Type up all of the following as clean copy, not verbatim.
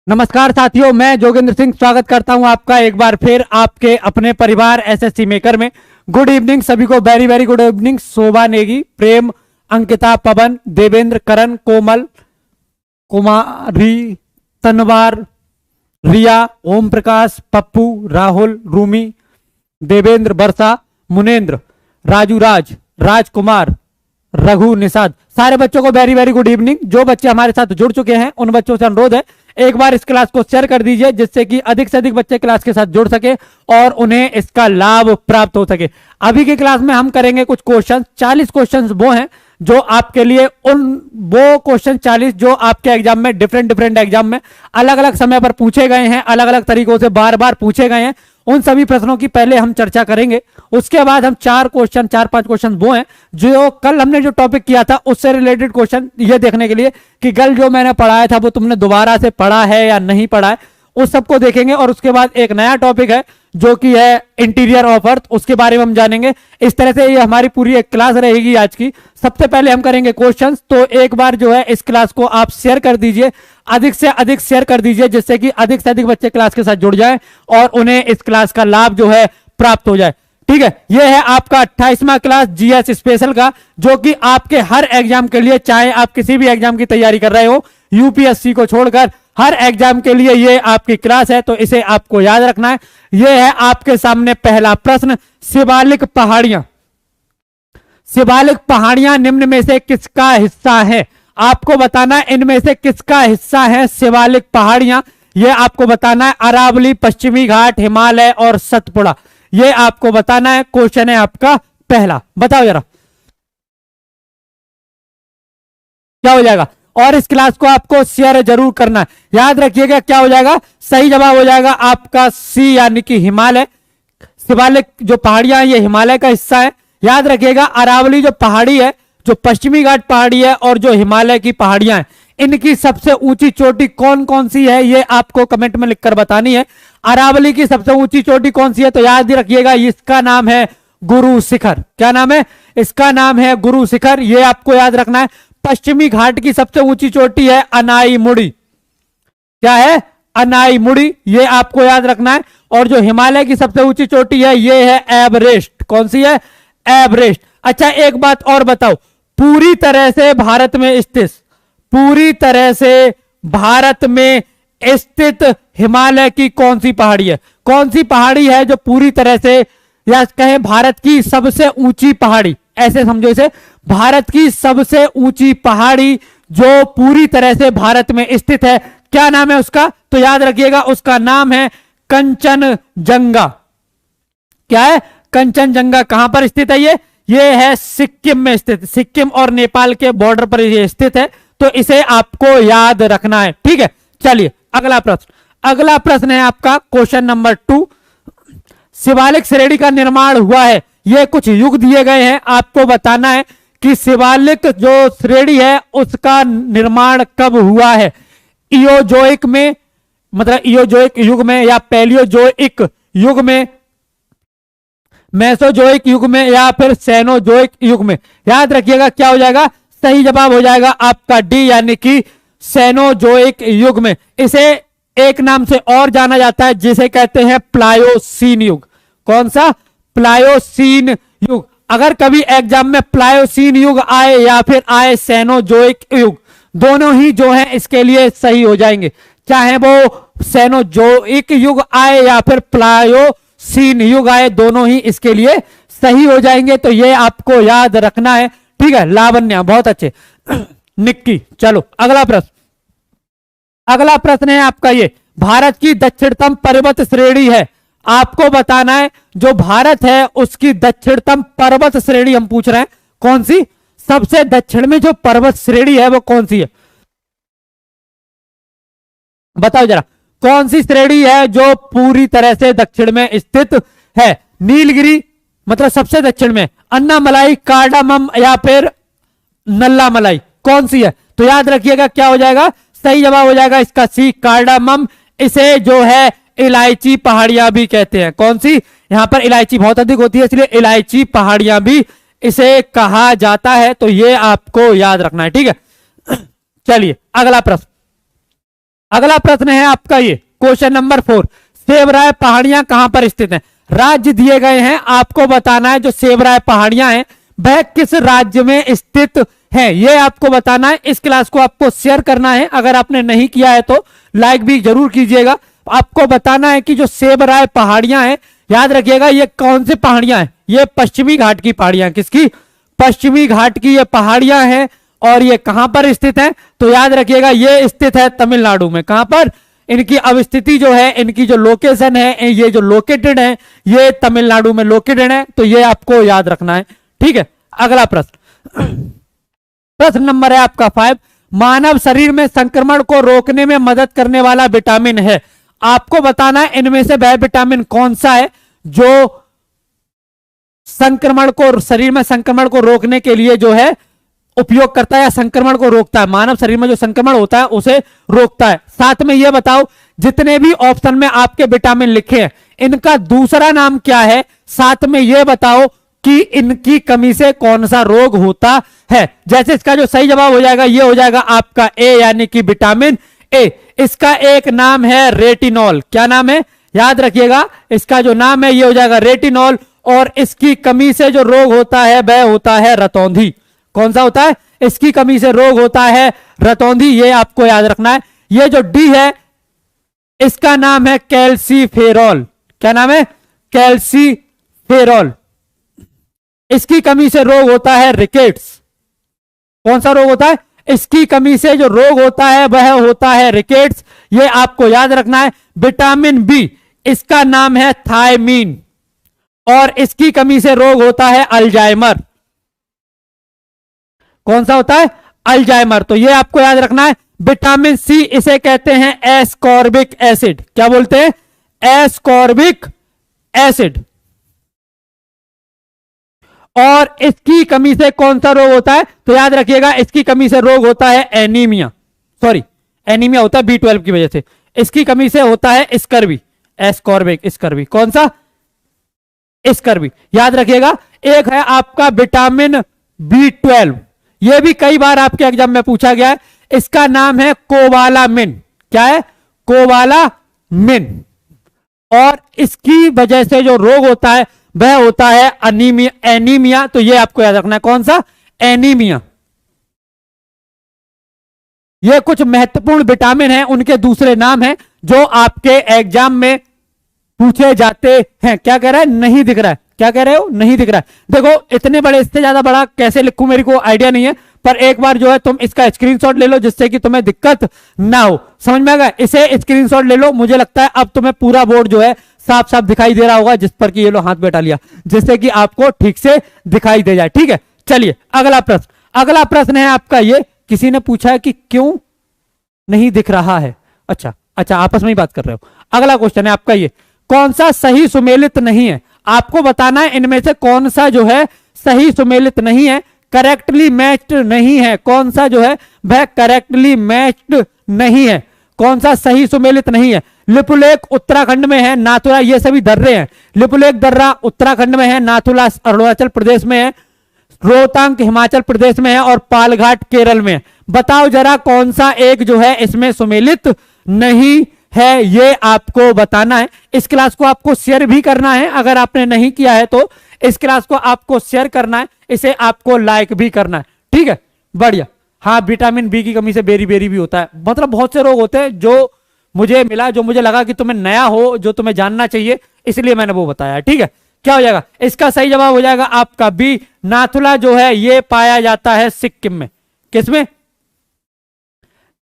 नमस्कार साथियों, मैं जोगेंद्र सिंह स्वागत करता हूं आपका एक बार फिर आपके अपने परिवार एसएससी मेकर में। गुड इवनिंग सभी को, वेरी वेरी गुड इवनिंग। शोभा नेगी, प्रेम, अंकिता, पवन, देवेंद्र, करण, कोमल, कुमारी, तनवार, रिया, ओम प्रकाश, पप्पू, राहुल, रूमी, देवेंद्र, वर्षा, मुनेन्द्र, राजू, राजकुमार, रघु, निषाद, सारे बच्चों को वेरी वेरी गुड इवनिंग। जो बच्चे हमारे साथ जुड़ चुके हैं उन बच्चों से अनुरोध है एक बार इस क्लास को शेयर कर दीजिए, जिससे कि अधिक से अधिक बच्चे क्लास के साथ जुड़ सके और उन्हें इसका लाभ प्राप्त हो सके। अभी की क्लास में हम करेंगे कुछ क्वेश्चन, 40 क्वेश्चन वो हैं जो आपके लिए वो क्वेश्चन 40 जो आपके एग्जाम में डिफरेंट एग्जाम में अलग अलग समय पर पूछे गए हैं, अलग अलग तरीकों से बार बार पूछे गए हैं। उन सभी प्रश्नों की पहले हम चर्चा करेंगे। उसके बाद हम 4-5 क्वेश्चन वो हैं जो कल हमने जो टॉपिक किया था उससे रिलेटेड क्वेश्चन, ये देखने के लिए कि कल जो मैंने पढ़ाया था वो तुमने दोबारा से पढ़ा है या नहीं पढ़ा है, उस सबको देखेंगे। और उसके बाद एक नया टॉपिक है जो कि है इंटीरियर ऑफ अर्थ, उसके बारे में हम जानेंगे। इस तरह से ये हमारी पूरी एक क्लास रहेगी आज की। सबसे पहले हम करेंगे क्वेश्चंस, तो एक बार जो है इस क्लास को आप शेयर कर दीजिए, अधिक से अधिक शेयर कर दीजिए, जिससे कि अधिक से अधिक बच्चे क्लास के साथ जुड़ जाएं और उन्हें इस क्लास का लाभ जो है प्राप्त हो जाए। ठीक है, यह है आपका 28वां क्लास जीएस स्पेशल का, जो कि आपके हर एग्जाम के लिए, चाहे आप किसी भी एग्जाम की तैयारी कर रहे हो, यूपीएससी को छोड़कर हर एग्जाम के लिए ये आपकी क्लास है, तो इसे आपको याद रखना है। यह है आपके सामने पहला प्रश्न, शिवालिक पहाड़ियां। शिवालिक पहाड़ियां निम्न में से किसका हिस्सा है? आपको बताना है इनमें से किसका हिस्सा है शिवालिक पहाड़ियां। यह आपको बताना है। अरावली, पश्चिमी घाट, हिमालय और सतपुड़ा, यह आपको बताना है। क्वेश्चन है आपका पहला, बताओ जरा क्या हो जाएगा। और इस क्लास को आपको शेयर जरूर करना है। याद रखिएगा क्या हो जाएगा, सही जवाब हो जाएगा आपका सी, यानी कि हिमालय। शिवालिक जो पहाड़ियां ये हिमालय का हिस्सा है। याद रखिएगा अरावली जो पहाड़ी है, जो पश्चिमी घाट पहाड़ी है, और जो हिमालय की पहाड़ियां हैं, इनकी सबसे ऊंची चोटी कौन कौन सी है, ये आपको कमेंट में लिखकर बतानी है। अरावली की सबसे ऊंची चोटी कौन सी है, तो याद रखिएगा इसका नाम है गुरु शिखर। क्या नाम है इसका? नाम है गुरु शिखर, ये आपको याद रखना है। पश्चिमी घाट की सबसे ऊंची चोटी है अनाई मुड़ी। क्या है? अनाई मुड़ी, ये आपको याद रखना है। और जो हिमालय की सबसे ऊंची चोटी है ये है एवरेस्ट। कौन सी है? एवरेस्ट। अच्छा, एक बात और बताओ, पूरी तरह से भारत में स्थित, पूरी तरह से भारत में स्थित हिमालय की कौन सी पहाड़ी है? कौन सी पहाड़ी है जो पूरी तरह से, या कहें भारत की सबसे ऊंची पहाड़ी, ऐसे समझो इसे, भारत की सबसे ऊंची पहाड़ी जो पूरी तरह से भारत में स्थित है, क्या नाम है उसका? तो याद रखिएगा उसका नाम है कंचनजंगा। क्या है? कंचनजंगा। कहां पर स्थित है ये है सिक्किम में स्थित, सिक्किम और नेपाल के बॉर्डर पर ये स्थित है, तो इसे आपको याद रखना है। ठीक है, चलिए अगला प्रश्न। अगला प्रश्न है आपका क्वेश्चन नंबर 2। शिवालिक श्रेणी का निर्माण हुआ है, ये कुछ युग दिए गए हैं, आपको बताना है कि शिवालिक जो श्रेणी है उसका निर्माण कब हुआ है। इयोजोइक में, मतलब इयोजोइक युग में, या पैलियोजोइक युग में, मेसोजोइक युग में, या फिर सेनोजोइक युग में। याद रखिएगा क्या हो जाएगा, सही जवाब हो जाएगा आपका डी, यानी कि सेनोजोइक युग में। इसे एक नाम से और जाना जाता है जिसे कहते हैं प्लायोसीन युग। कौन सा? प्लायोसीन युग। अगर कभी एग्जाम में प्लायोसीन युग आए या फिर आए सेनोजोइक युग, दोनों ही जो है इसके लिए सही हो जाएंगे। चाहे वो सेनोजोइक युग आए या फिर प्लायोसीन युग आए, दोनों ही इसके लिए सही हो जाएंगे, तो ये आपको याद रखना है। ठीक है, लावण्या बहुत अच्छे। निक्की, चलो अगला प्रश्न। अगला प्रश्न है आपका ये, भारत की दक्षिणतम पर्वत श्रेणी है, आपको बताना है जो भारत है उसकी दक्षिणतम पर्वत श्रेणी हम पूछ रहे हैं कौन सी, सबसे दक्षिण में जो पर्वत श्रेणी है वो कौन सी है, बताओ जरा। कौन सी श्रेणी है जो पूरी तरह से दक्षिण में स्थित है? नीलगिरी मतलब सबसे दक्षिण में, अन्नामलाई, कार्डामम, या फिर नल्लामलाई, कौन सी है? तो याद रखिएगा क्या हो जाएगा, सही जवाब हो जाएगा इसका सी, कार्डामम। इसे जो है इलायची पहाड़ियां भी कहते हैं। कौन सी? यहां पर इलायची बहुत अधिक होती है, इसलिए इलायची पहाड़ियां भी इसे कहा जाता है, तो ये आपको याद रखना है। ठीक है, चलिए अगला प्रश्न। अगला प्रश्न है आपका ये क्वेश्चन नंबर 4, सेवराय पहाड़ियां कहां पर स्थित हैं? राज्य दिए गए हैं, आपको बताना है जो सेवराय पहाड़ियां हैं वह किस राज्य में स्थित है, ये आपको बताना है। इस क्लास को आपको शेयर करना है, अगर आपने नहीं किया है तो लाइक भी जरूर कीजिएगा। आपको बताना है कि जो सेवराय पहाड़ियां हैं, याद रखिएगा ये कौन सी पहाड़ियां हैं, ये पश्चिमी घाट की पहाड़ियां, किसकी? पश्चिमी घाट की ये पहाड़ियां हैं। और ये कहां पर स्थित है? तो याद रखिएगा ये स्थित है तमिलनाडु में। कहां पर? इनकी अवस्थिति जो है, इनकी जो लोकेशन है, ये जो लोकेटेड है ये तमिलनाडु में लोकेटेड है, तो ये आपको याद रखना है, ठीक है। अगला प्रश्न, प्रश्न नंबर है आपका 5, मानव शरीर में संक्रमण को रोकने में मदद करने वाला विटामिन है, आपको बताना है इनमें से वह विटामिन कौन सा है जो संक्रमण को, शरीर में संक्रमण को रोकने के लिए जो है उपयोग करता है या संक्रमण को रोकता है, मानव शरीर में जो संक्रमण होता है उसे रोकता है। साथ में यह बताओ जितने भी ऑप्शन में आपके विटामिन लिखे हैं इनका दूसरा नाम क्या है, साथ में यह बताओ कि इनकी कमी से कौन सा रोग होता है। जैसे इसका जो सही जवाब हो जाएगा ये हो जाएगा आपका ए, यानी कि विटामिन ए। इसका एक नाम है रेटिनॉल। क्या नाम है? याद रखिएगा इसका जो नाम है ये हो जाएगा रेटिनॉल। और इसकी कमी से जो रोग होता है वह होता है रतौंधी। कौन सा होता है? इसकी कमी से रोग होता है रतौंधी, ये आपको याद रखना है। ये जो डी है इसका नाम है कैल्सीफेरॉल। क्या नाम है? कैल्सीफेरॉल। इसकी कमी से रोग होता है रिकेट्स। कौन सा रोग होता है? इसकी कमी से जो रोग होता है वह होता है रिकेट्स, ये आपको याद रखना है। विटामिन बी, इसका नाम है थायमीन, और इसकी कमी से रोग होता है अल्जाइमर। कौन सा होता है? अल्जाइमर। तो ये आपको याद रखना है। विटामिन सी, इसे कहते हैं एस्कॉर्बिक एसिड। क्या बोलते हैं? Ascorbic acid. और इसकी कमी से कौन सा रोग होता है? तो याद रखिएगा इसकी कमी से रोग होता है एनीमिया। सॉरी, एनीमिया होता है B12 की वजह से। इसकी कमी से होता है स्कर्वी। Ascorbic scurvy. कौन सा? स्कर्वी। याद रखिएगा। एक है आपका विटामिन B12, यह भी कई बार आपके एग्जाम में पूछा गया है। इसका नाम है कोबालामिन। क्या है? कोबालामिन। और इसकी वजह से जो रोग होता है वह होता है अनीमिया, एनीमिया। तो यह आपको याद रखना है। कौन सा? एनीमिया। ये कुछ महत्वपूर्ण विटामिन हैं, उनके दूसरे नाम हैं जो आपके एग्जाम में पूछे जाते हैं। क्या कह रहा है? नहीं दिख रहा है। क्या कह रहे हो? नहीं दिख रहा है। देखो इतने बड़े, इससे ज्यादा बड़ा कैसे लिखूं मेरे को आइडिया नहीं है, पर एक बार जो है तुम इसका स्क्रीनशॉट ले लो जिससे कि तुम्हें दिक्कत ना हो। समझ में आ गया? इसे स्क्रीनशॉट ले लो। मुझे लगता है अब तुम्हें पूरा बोर्ड जो है साफ साफ दिखाई दे रहा होगा, जिस पर कि ये लो हाथ बैठा लिया, जिससे कि आपको ठीक से दिखाई दे जाए। ठीक है, चलिए अगला प्रश्न। अगला प्रश्न है आपका ये, किसी ने पूछा है कि क्यों नहीं दिख रहा है। अच्छा, आपस में ही बात कर रहे हो। अगला क्वेश्चन है आपका ये, कौन सा सही सुमेलित नहीं है? आपको बताना है इनमें से कौन सा जो है सही सुमेलित नहीं है, करेक्टली मैच्ड नहीं है। कौन सा जो है वह करेक्टली मैच्ड नहीं है, कौन सा सही सुमेलित नहीं है? लिपुलेख उत्तराखंड में है, नाथुला, ये सभी दर्रे हैं। लिपुलेख दर्रा उत्तराखंड में है, नाथुला अरुणाचल प्रदेश में है, रोहतांग हिमाचल प्रदेश में है, और पालघाट केरल में है। बताओ जरा कौन सा एक जो है इसमें सुमेलित नहीं है, ये आपको बताना है। इस क्लास को आपको शेयर भी करना है, अगर आपने नहीं किया है तो इस क्लास को आपको शेयर करना है, इसे आपको लाइक भी करना है। ठीक है, बढ़िया। हाँ, विटामिन बी की कमी से बेरी बेरी भी होता है। मतलब बहुत से रोग होते हैं जो मुझे मिला, जो मुझे लगा कि तुम्हें नया हो, जो तुम्हें जानना चाहिए, इसलिए मैंने वो बताया। ठीक है, क्या हो जाएगा? इसका सही जवाब हो जाएगा आपका बी, नाथुला जो है ये पाया जाता है सिक्किम में। किसमें?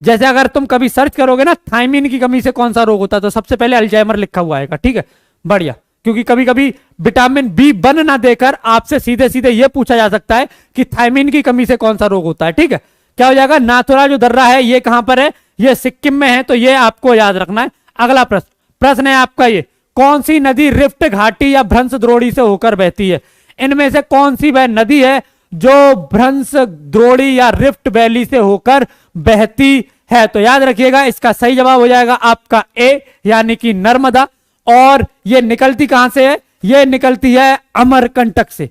जैसे अगर तुम कभी सर्च करोगे ना थायमीन की कमी से कौन सा रोग होता है, तो सबसे पहले अल्जाइमर लिखा हुआ आएगा। ठीक है, बढ़िया। क्योंकि कभी कभी विटामिन बी वन ना देकर आपसे सीधे सीधे यह पूछा जा सकता है कि थायमीन की कमी से कौन सा रोग होता है। ठीक है, क्या हो जाएगा? नाथुला जो दर्रा है ये कहां पर है? ये सिक्किम में है, तो ये आपको याद रखना है। अगला प्रश्न है आपका ये, कौन सी नदी रिफ्ट घाटी या भ्रंश द्रोणी से होकर बहती है? इनमें से कौन सी वह नदी है जो भ्रंश द्रोणी या रिफ्ट वैली से होकर बहती है? तो याद रखिएगा इसका सही जवाब हो जाएगा आपका ए, यानी कि नर्मदा। और ये निकलती कहां से है? ये निकलती है अमरकंटक से।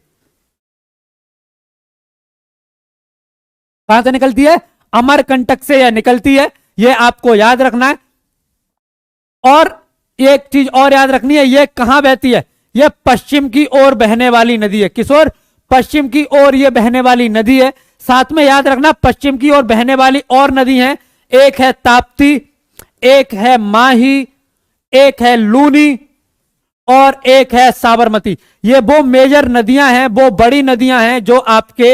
कहां से निकलती है? अमरकंटक से यह निकलती है, ये आपको याद रखना है। और एक चीज और याद रखनी है, ये कहां बहती है, ये पश्चिम की ओर बहने वाली नदी है। किस ओर? पश्चिम की ओर ये बहने वाली नदी है। साथ में याद रखना पश्चिम की ओर बहने वाली और नदी है, एक है ताप्ती, एक है माही, एक है लूनी और एक है साबरमती। ये वो मेजर नदियां हैं, वो बड़ी नदियां हैं जो आपके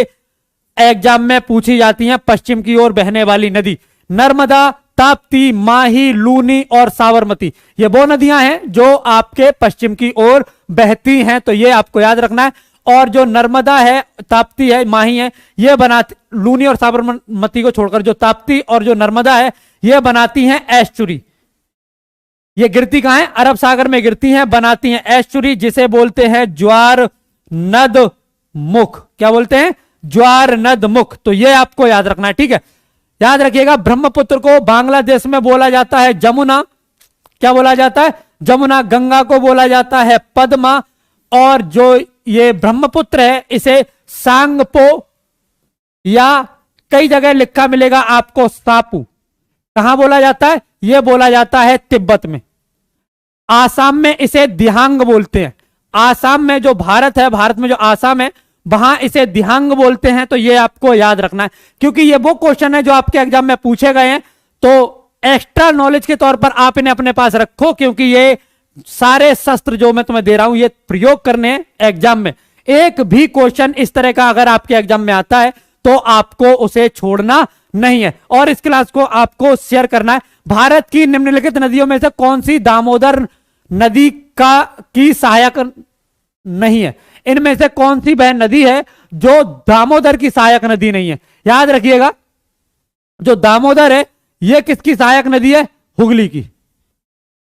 एग्जाम में पूछी जाती हैं। पश्चिम की ओर बहने वाली नदी नर्मदा, ताप्ती, माही, लूनी और साबरमती, ये वो नदियां हैं जो आपके पश्चिम की ओर बहती हैं, तो ये आपको याद रखना है। और जो नर्मदा है, ताप्ती है, माही है, ये बनाती, लूनी और साबरमती को छोड़कर जो ताप्ती और जो नर्मदा है ये बनाती हैं एस्चुरी। ये गिरती कहां है? अरब सागर में गिरती हैं, बनाती हैं एस्चुरी, जिसे बोलते हैं ज्वार नद मुख। क्या बोलते हैं? ज्वार नद मुख। तो ये आपको याद रखना है, ठीक है। याद रखिएगा ब्रह्मपुत्र को बांग्लादेश में बोला जाता है जमुना। क्या बोला जाता है? जमुना। गंगा को बोला जाता है पद्मा, और जो ये ब्रह्मपुत्र है इसे सांगपो, या कई जगह लिखा मिलेगा आपको सापू। कहां बोला जाता है? यह बोला जाता है तिब्बत में। आसाम में इसे दिहांग बोलते हैं। आसाम में जो भारत है, भारत में जो आसाम है, वहां इसे दिहांग बोलते हैं। तो ये आपको याद रखना है, क्योंकि ये वो क्वेश्चन है जो आपके एग्जाम में पूछे गए हैं। तो एक्स्ट्रा नॉलेज के तौर पर आप इन्हें अपने पास रखो, क्योंकि ये सारे शस्त्र जो मैं तुम्हें दे रहा हूं ये प्रयोग करने हैं एग्जाम में। एक भी क्वेश्चन इस तरह का अगर आपके एग्जाम में आता है तो आपको उसे छोड़ना नहीं है, और इस क्लास को आपको शेयर करना है। भारत की निम्नलिखित नदियों में से कौन सी दामोदर नदी की सहायक नहीं है? इनमें से कौन सी वह नदी है जो दामोदर की सहायक नदी नहीं है? याद रखिएगा, जो दामोदर है यह किसकी सहायक नदी है? हुगली की।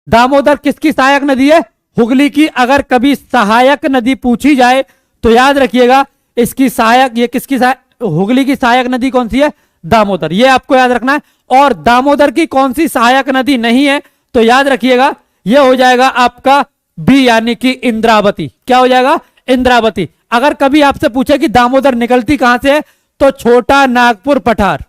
दामोदर किसकी सहायक नदी है? हुगली की। अगर कभी सहायक नदी पूछी जाए तो याद रखिएगा इसकी सहायक, ये किसकी हुगली की सहायक नदी कौन सी है? दामोदर। ये आपको याद रखना है। और दामोदर की कौन सी सहायक नदी नहीं है? तो याद रखिएगा यह हो जाएगा आपका बी, यानी कि इंद्रावती। क्या हो जाएगा? इंद्रावती। अगर कभी आपसे पूछे कि दामोदर निकलती कहां से है, तो छोटा नागपुर पठार,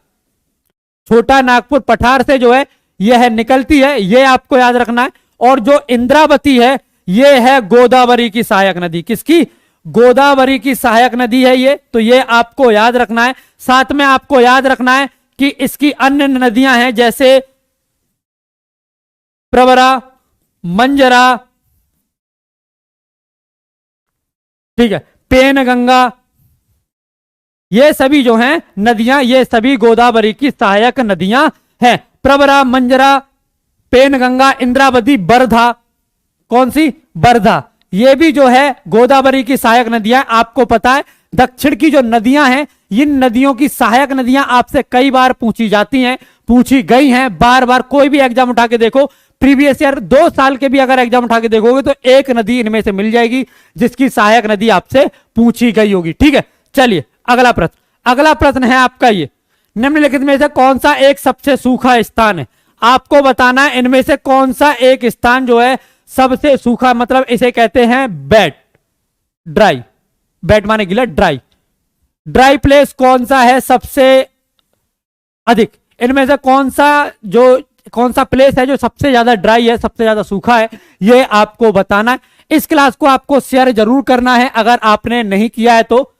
छोटा नागपुर पठार से जो है यह निकलती है, यह आपको याद रखना है। और जो इंद्रावती है यह है गोदावरी की सहायक नदी। किसकी? गोदावरी की सहायक नदी है ये, तो यह आपको याद रखना है। साथ में आपको याद रखना है कि इसकी अन्य नदियां हैं, जैसे प्रवरा, मंजरा, ठीक है, पेनगंगा, ये सभी जो हैं नदियां, ये सभी गोदावरी की सहायक नदियां हैं। प्रवरा, मंजरा, पेनगंगा, इंद्रावती, बरधा, कौन सी? बरधा, ये भी जो है गोदावरी की सहायक नदियां। आपको पता है दक्षिण की जो नदियां हैं, इन नदियों की सहायक नदियां आपसे कई बार पूछी जाती हैं, पूछी गई हैं बार बार। कोई भी एग्जाम उठा के देखो, प्रीवियस ईयर 2 साल के भी अगर एग्जाम उठा के देखोगे तो एक नदी इनमें से मिल जाएगी जिसकी सहायक नदी आपसे पूछी गई होगी, ठीक है। चलिए अगला प्रश्न, अगला प्रश्न है आपका ये, निम्नलिखित में से कौन सा एक सबसे सूखा स्थान है? आपको बताना है इनमें से कौन सा एक स्थान जो है सबसे सूखा, मतलब इसे कहते हैं बेट, ड्राई, बेट माने गीला, ड्राई, ड्राई प्लेस कौन सा है सबसे अधिक? इनमें से कौन सा प्लेस है जो सबसे ज्यादा ड्राई है, सबसे ज्यादा सूखा है, ये आपको बताना है। इस क्लास को आपको शेयर जरूर करना है अगर आपने नहीं किया है तो।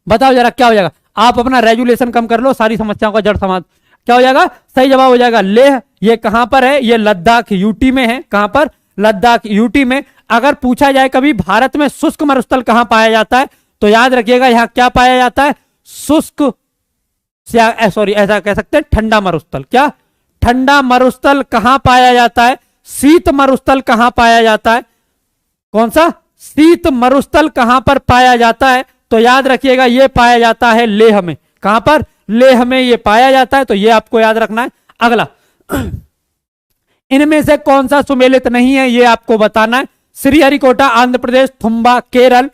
बताओ जरा क्या हो जाएगा? आप अपना रेजुलेशन कम कर लो, सारी समस्याओं का जड़ समाधान। क्या हो जाएगा? सही जवाब हो जाएगा लेह। ये कहां पर है? ये लद्दाख यूटी में है। कहां पर? लद्दाख यूटी में। अगर पूछा जाए कभी भारत में शुष्क मरुस्थल कहां पाया जाता है, तो याद रखिएगा यहां क्या पाया जाता है? शुष्क, सॉरी ऐसा कह सकते हैं ठंडा मरुस्थल। क्या? ठंडा मरुस्थल कहां पाया जाता है? शीत मरुस्थल कहां पाया जाता है? कौन सा? शीत मरुस्थल कहां पर पाया जाता है? तो याद रखिएगा यह पाया जाता है लेह में। कहां पर? लेह में यह पाया जाता है, तो यह आपको याद रखना है। अगला, इनमें से कौन सा सुमेलित नहीं है यह आपको बताना है। Sriharikota Andhra Pradesh, Thumba Kerala,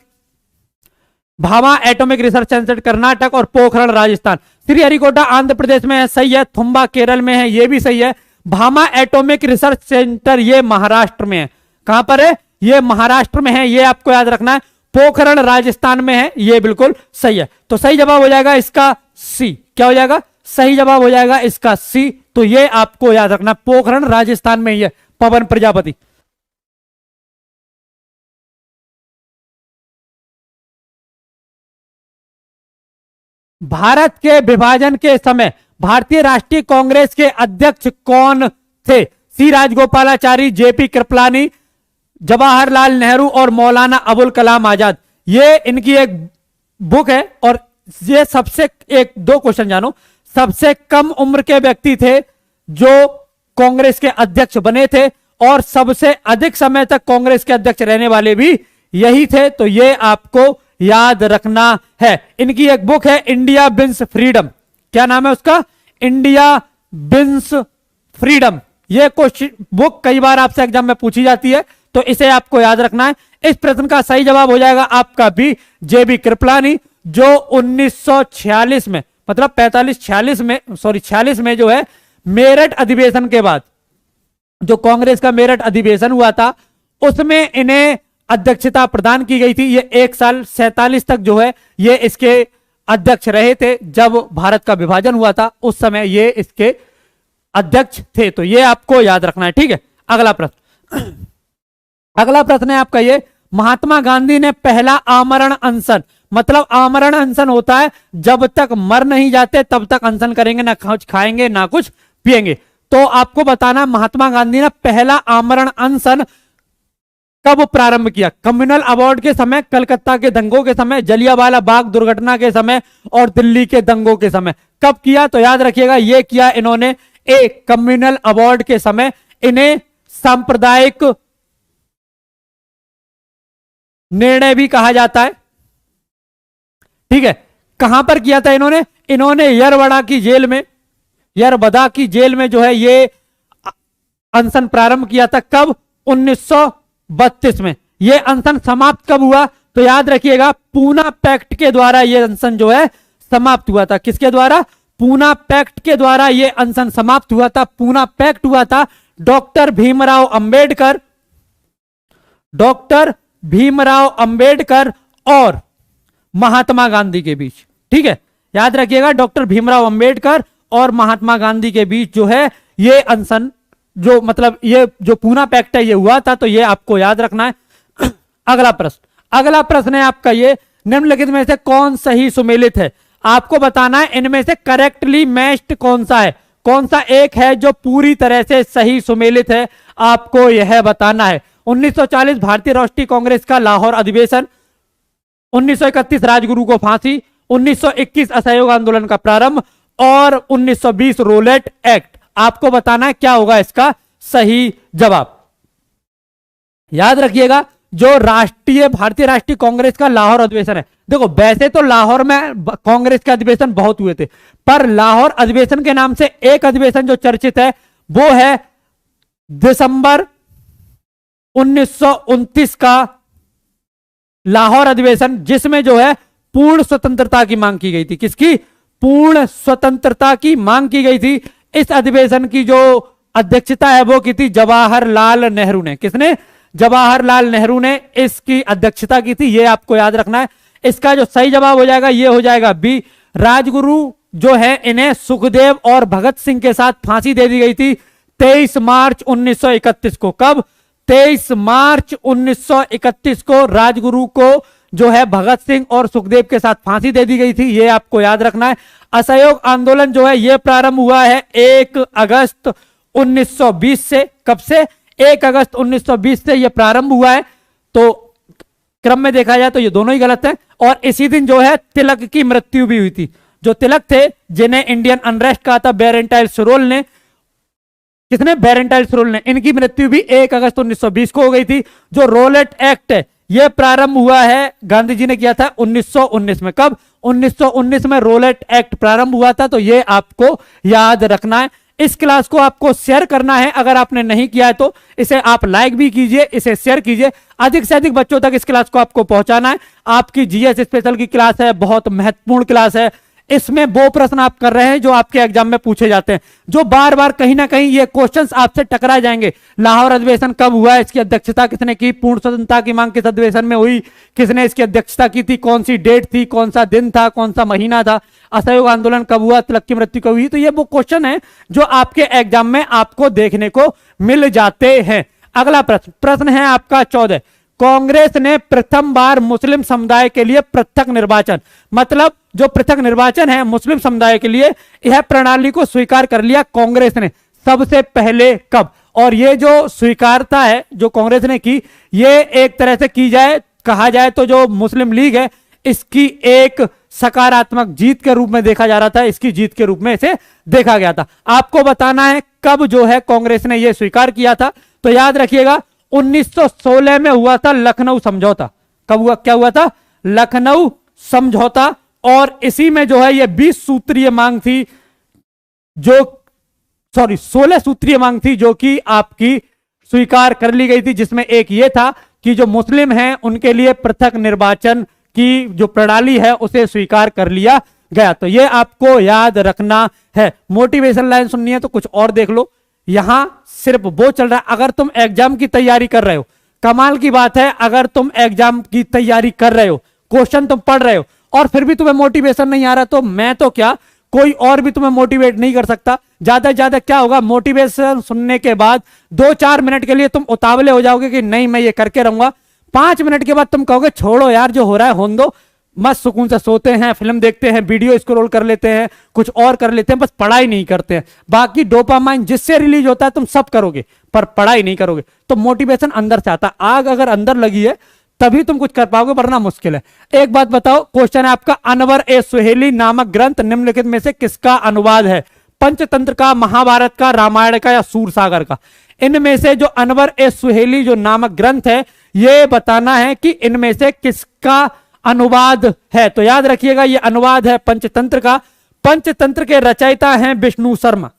Bhabha atomic research centre Karnataka और पोखरण राजस्थान। श्रीहरिकोटा आंध्र प्रदेश में है, सही है। थुम्बा केरल में है, यह भी सही है। भाभा एटॉमिक रिसर्च सेंटर ये महाराष्ट्र में है। कहां पर है? ये महाराष्ट्र में है, ये आपको याद रखना है। पोखरण राजस्थान में है, ये बिल्कुल सही है। तो सही जवाब हो जाएगा इसका सी। क्या हो जाएगा? सही जवाब हो जाएगा इसका सी। तो ये आपको याद रखना, पोखरण राजस्थान में ही है पवन प्रजापति। भारत के विभाजन के समय भारतीय राष्ट्रीय कांग्रेस के अध्यक्ष कौन थे? सी राजगोपालाचारी, जेपी कृपलानी, जवाहरलाल नेहरू और मौलाना अबुल कलाम आजाद। ये इनकी एक बुक है और ये सबसे एक दो क्वेश्चन जानो, सबसे कम उम्र के व्यक्ति थे जो कांग्रेस के अध्यक्ष बने थे और सबसे अधिक समय तक कांग्रेस के अध्यक्ष रहने वाले भी यही थे। तो ये आपको याद रखना है। इनकी एक बुक है इंडिया विंस फ्रीडम। क्या नाम है उसका? India wins freedom. ये क्वेश्चन बुक कई बार आपसे एग्जाम में पूछी जाती है, तो इसे आपको याद रखना है। इस प्रश्न का सही जवाब हो जाएगा आपका बी, जेबी कृपलानी, जो 1946 में, मतलब 45-46 में, सॉरी 46 में जो है मेरठ अधिवेशन के बाद, जो कांग्रेस का मेरठ अधिवेशन हुआ था, उसमें इन्हें अध्यक्षता प्रदान की गई थी। ये 1 साल 47 तक जो है ये इसके अध्यक्ष रहे थे। जब भारत का विभाजन हुआ था उस समय ये इसके अध्यक्ष थे। तो ये आपको याद रखना है, ठीक है। अगला प्रश्न, अगला प्रश्न है आपका ये, महात्मा गांधी ने पहला आमरण अनशन, मतलब आमरण अनशन होता है जब तक मर नहीं जाते तब तक अनशन करेंगे, ना कुछ खाएंगे ना कुछ पिएंगे। तो आपको बताना महात्मा गांधी ने पहला आमरण अनशन कब प्रारंभ किया? कम्युनल अवार्ड के समय, कलकत्ता के दंगों के समय, जलियांवाला बाग दुर्घटना के समय और दिल्ली के दंगों के समय। कब किया? तो याद रखिएगा ये किया इन्होंने एक कम्युनल अवार्ड के समय। इन्हें सांप्रदायिक निर्णय भी कहा जाता है, ठीक है। कहां पर किया था इन्होंने? इन्होंने यरवड़ा की जेल में, यरबदा की जेल में जो है ये अनशन प्रारंभ किया था। कब? 1932 में। ये अनशन समाप्त कब हुआ? तो याद रखिएगा पूना पैक्ट के द्वारा ये अनशन जो है समाप्त हुआ था। किसके द्वारा? पूना पैक्ट के द्वारा ये अनशन समाप्त हुआ था। पूना पैक्ट हुआ था डॉक्टर भीमराव अंबेडकर, डॉक्टर भीमराव अंबेडकर और महात्मा गांधी के बीच, ठीक है। याद रखिएगा डॉक्टर भीमराव अंबेडकर और महात्मा गांधी के बीच जो है ये अनशन, जो मतलब ये जो पूना पैक्ट है ये हुआ था। तो ये आपको याद रखना है। अगला प्रश्न, अगला प्रश्न है आपका ये, निम्नलिखित में से कौन सही सुमेलित है? आपको बताना है इनमें से करेक्टली मैच्ड कौन सा है, कौन सा एक है जो पूरी तरह से सही सुमेलित है, आपको यह बताना है। 1940 भारतीय राष्ट्रीय कांग्रेस का लाहौर अधिवेशन, 1931 राजगुरु को फांसी, 1921 असहयोग आंदोलन का प्रारंभ और 1920 रोलेट एक्ट। आपको बताना है क्या होगा इसका सही जवाब। याद रखिएगा जो भारतीय राष्ट्रीय कांग्रेस का लाहौर अधिवेशन है, देखो वैसे तो लाहौर में कांग्रेस के अधिवेशन बहुत हुए थे, पर लाहौर अधिवेशन के नाम से एक अधिवेशन जो चर्चित है वो है दिसंबर 1929 का लाहौर अधिवेशन, जिसमें जो है पूर्ण स्वतंत्रता की मांग की गई थी। किसकी? पूर्ण स्वतंत्रता की मांग की गई थी। इस अधिवेशन की जो अध्यक्षता है वो की थी जवाहरलाल नेहरू ने। किसने? जवाहरलाल नेहरू ने इसकी अध्यक्षता की थी। ये आपको याद रखना है। इसका जो सही जवाब हो जाएगा ये हो जाएगा बी, राजगुरु जो है इन्हें सुखदेव और भगत सिंह के साथ फांसी दे दी गई थी 23 मार्च 1931 को। कब? 23 मार्च 1931 को राजगुरु को जो है भगत सिंह और सुखदेव के साथ फांसी दे दी गई थी। ये आपको याद रखना है। असहयोग आंदोलन जो है ये प्रारंभ हुआ है 1 अगस्त 1920 से। कब से? 1 अगस्त 1920 से ये प्रारंभ हुआ है। तो क्रम में देखा जाए तो ये दोनों ही गलत है। और इसी दिन जो है तिलक की मृत्यु भी हुई थी। जो तिलक थे जिन्हें इंडियन अनरेस्ट कहा था बैरेंटाइन सरोल ने, किसने? बैरेंटाइन सरोल ने। इनकी मृत्यु भी 1 अगस्त 1920 को हो गई थी। जो रोलेट एक्ट है यह प्रारंभ हुआ है, गांधी जी ने किया था 1919 में। कब? 1919 में रोलेट एक्ट प्रारंभ हुआ था। तो यह आपको याद रखना है। इस क्लास को आपको शेयर करना है, अगर आपने नहीं किया है तो इसे आप लाइक भी कीजिए, इसे शेयर कीजिए। अधिक से अधिक बच्चों तक इस क्लास को आपको पहुंचाना है। आपकी जीएस स्पेशल की क्लास है, बहुत महत्वपूर्ण क्लास है। इसमें वो प्रश्न आप कर रहे हैं जो आपके एग्जाम में पूछे जाते हैं, जो बार बार कहीं ना कहीं ये क्वेश्चंस आपसे टकरा जाएंगे। लाहौर अधिवेशन कब हुआ, इसकी अध्यक्षता किसने की, पूर्ण स्वतंत्रता की मांग किस अधिवेशन में हुई, किसने इसकी अध्यक्षता की थी, कौन सी डेट थी, कौन सा दिन था, कौन सा महीना था, असहयोग आंदोलन कब हुआ, तिलक की मृत्यु कब हुई। तो ये वो क्वेश्चन है जो आपके एग्जाम में आपको देखने को मिल जाते हैं। अगला प्रश्न है आपका 14, कांग्रेस ने प्रथम बार मुस्लिम समुदाय के लिए पृथक निर्वाचन, मतलब जो पृथक निर्वाचन है मुस्लिम समुदाय के लिए, यह प्रणाली को स्वीकार कर लिया कांग्रेस ने सबसे पहले कब। और ये जो स्वीकारता है जो कांग्रेस ने की, ये एक तरह से की जाए, कहा जाए तो जो मुस्लिम लीग है इसकी एक सकारात्मक जीत के रूप में देखा जा रहा था, इसकी जीत के रूप में इसे देखा गया था। आपको बताना है कब जो है कांग्रेस ने यह स्वीकार किया था। तो याद रखिएगा 1916 में हुआ था लखनऊ समझौता। कब हुआ, क्या हुआ था, लखनऊ समझौता। और इसी में जो है ये 20 सूत्रीय मांग थी, जो 16 सूत्रीय मांग थी जो कि आपकी स्वीकार कर ली गई थी, जिसमें एक ये था कि जो मुस्लिम हैं उनके लिए पृथक निर्वाचन की जो प्रणाली है उसे स्वीकार कर लिया गया। तो ये आपको याद रखना है। मोटिवेशन लाइन सुननी है तो कुछ और देख लो, यहां सिर्फ वो चल रहा है। अगर तुम एग्जाम की तैयारी कर रहे हो, कमाल की बात है, अगर तुम एग्जाम की तैयारी कर रहे हो, क्वेश्चन तुम पढ़ रहे हो और फिर भी तुम्हें मोटिवेशन नहीं आ रहा, तो मैं तो क्या, कोई और भी तुम्हें मोटिवेट नहीं कर सकता। ज्यादा से ज्यादा क्या होगा, मोटिवेशन सुनने के बाद 2-4 मिनट के लिए तुम उतावले हो जाओगे कि नहीं मैं ये करके रहूंगा। 5 मिनट के बाद तुम कहोगे छोड़ो यार, जो हो रहा है होने दो, मस्त सुकून से सोते हैं, फिल्म देखते हैं, वीडियो स्क्रॉल कर लेते हैं, कुछ और कर लेते हैं, बस पढ़ाई नहीं करते हैं। बाकी डोपामाइन जिससे रिलीज होता है तुम सब करोगे, पर पढ़ाई नहीं करोगे। तो मोटिवेशन अंदर से आता है। आग अगर अंदर लगी है तभी तुम कुछ कर पाओगे, वरना मुश्किल है। एक बात बताओ, क्वेश्चन है आपका, अनवर ए सुहेली नामक ग्रंथ निम्नलिखित में से किसका अनुवाद है? पंचतंत्र का, महाभारत का, रामायण का या सूरसागर का? इनमें से जो अनवर ए सुहेली जो नामक ग्रंथ है, यह बताना है कि इनमें से किसका अनुवाद है। तो याद रखिएगा ये अनुवाद है पंचतंत्र का। पंचतंत्र के रचयिता हैं विष्णु शर्मा।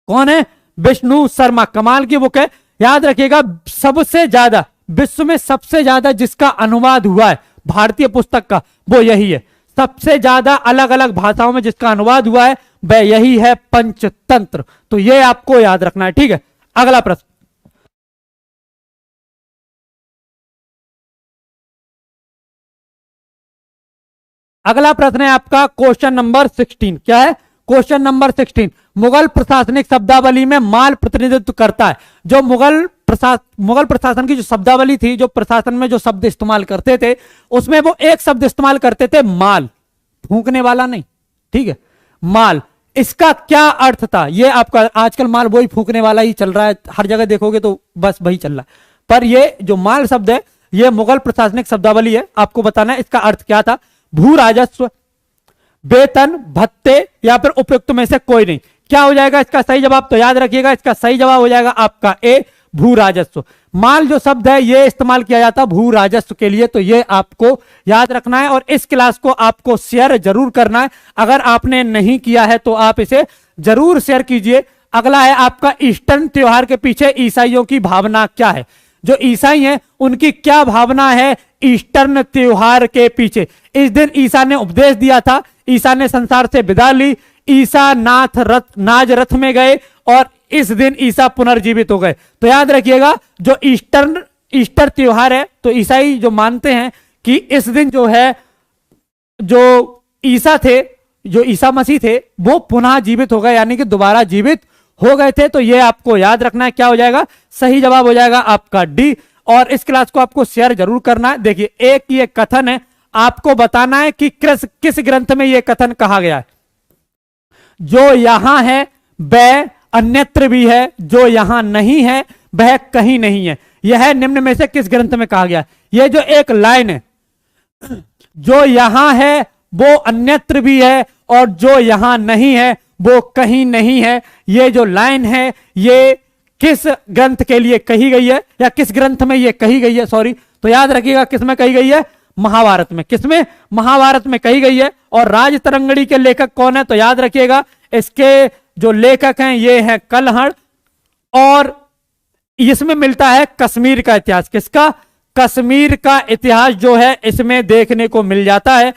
कौन है? विष्णु शर्मा। कमाल की बुक है। याद रखिएगा सबसे ज्यादा, विश्व में सबसे ज्यादा जिसका अनुवाद हुआ है भारतीय पुस्तक का, वो यही है। सबसे ज्यादा अलग अलग भाषाओं में जिसका अनुवाद हुआ है वह यही है, पंचतंत्र। तो ये आपको याद रखना है, ठीक है। अगला प्रश्न, अगला प्रश्न है आपका क्वेश्चन नंबर 16। क्या है? क्वेश्चन नंबर 16, मुगल प्रशासनिक शब्दावली में माल प्रतिनिधित्व करता है। जो मुगल प्रशासन की जो शब्दावली थी, जो प्रशासन में जो शब्द इस्तेमाल करते थे, उसमें वो एक शब्द इस्तेमाल करते थे, माल, फूंकने वाला नहीं, ठीक है, माल। इसका क्या अर्थ था? ये आपका आजकल माल वही फूंकने वाला ही चल रहा है, हर जगह देखोगे तो बस वही चल रहा है। पर ये जो माल शब्द है, ये मुगल प्रशासनिक शब्दावली है। आपको बताना है इसका अर्थ क्या था। भू राजस्व, वेतन, भत्ते या फिर उपयुक्त में से कोई नहीं। क्या हो जाएगा इसका सही जवाब? तो याद रखिएगा इसका सही जवाब हो जाएगा आपका ए, भू राजस्व। माल जो शब्द है ये इस्तेमाल किया जाता भू राजस्व के लिए। तो ये आपको याद रखना है और इस क्लास को आपको शेयर जरूर करना है। अगर आपने नहीं किया है तो आप इसे जरूर शेयर कीजिए। अगला है आपका ईस्टर त्योहार के पीछे ईसाइयों की भावना क्या है? जो ईसाई हैं उनकी क्या भावना है ईस्टर त्योहार के पीछे? इस दिन ईसा ने उपदेश दिया था, ईसा ने संसार से विदा ली, ईसा नाज रथ में गए और इस दिन ईसा पुनर्जीवित हो गए। तो याद रखिएगा जो ईस्टर त्योहार है, तो ईसाई जो मानते हैं कि इस दिन जो है, जो ईसा थे, जो ईसा मसीह थे, वो पुनः जीवित हो गए, यानी कि दोबारा जीवित हो गए थे। तो ये आपको याद रखना है। क्या हो जाएगा? सही जवाब हो जाएगा आपका डी। और इस क्लास को आपको शेयर जरूर करना है। देखिए एक ये कथन है, आपको बताना है कि किस ग्रंथ में ये कथन कहा गया है। जो यहां है वह अन्यत्र भी है, जो यहां नहीं है वह कहीं नहीं है। यह निम्न में से किस ग्रंथ में कहा गया है? ये जो एक लाइन है, जो यहां है वो अन्यत्र भी है और जो यहां नहीं है वो कहीं नहीं है, ये जो लाइन है ये किस ग्रंथ के लिए कही गई है, या किस ग्रंथ में ये कही गई है, सॉरी। तो याद रखिएगा किस में कही गई है? महाभारत में। किसमें? महाभारत में कही गई है। और राजतरंगिणी के लेखक कौन है? तो याद रखिएगा इसके जो लेखक हैं ये हैं कलहड़। और इसमें मिलता है कश्मीर का इतिहास। किसका? कश्मीर का इतिहास जो है इसमें देखने को मिल जाता है।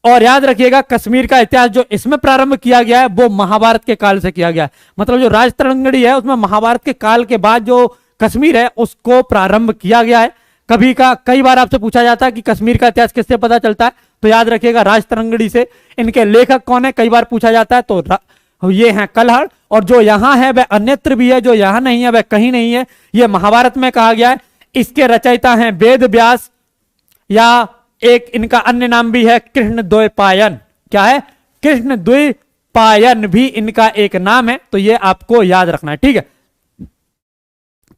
और याद रखिएगा कश्मीर का इतिहास जो इसमें प्रारंभ किया गया है वो महाभारत के काल से किया गया है। मतलब जो राजतरंगिणी है उसमें महाभारत के काल के बाद जो कश्मीर है उसको प्रारंभ किया गया है। कई बार आपसे पूछा जाता है कि कश्मीर का इतिहास किससे पता चलता है, तो याद रखिएगा राजतरंगिणी से। इनके लेखक कौन है कई बार पूछा जाता है, तो ये हैं कलहड़। और जो यहां है वह अन्यत्र भी है, जो यहां नहीं है वह कहीं नहीं है, यह महाभारत में कहा गया है। इसके रचयिता हैं वेद व्यास, या एक इनका अन्य नाम भी है कृष्णद्वैपायन। क्या है? कृष्णद्वैपायन भी इनका एक नाम है, तो ये आपको याद रखना है। ठीक है,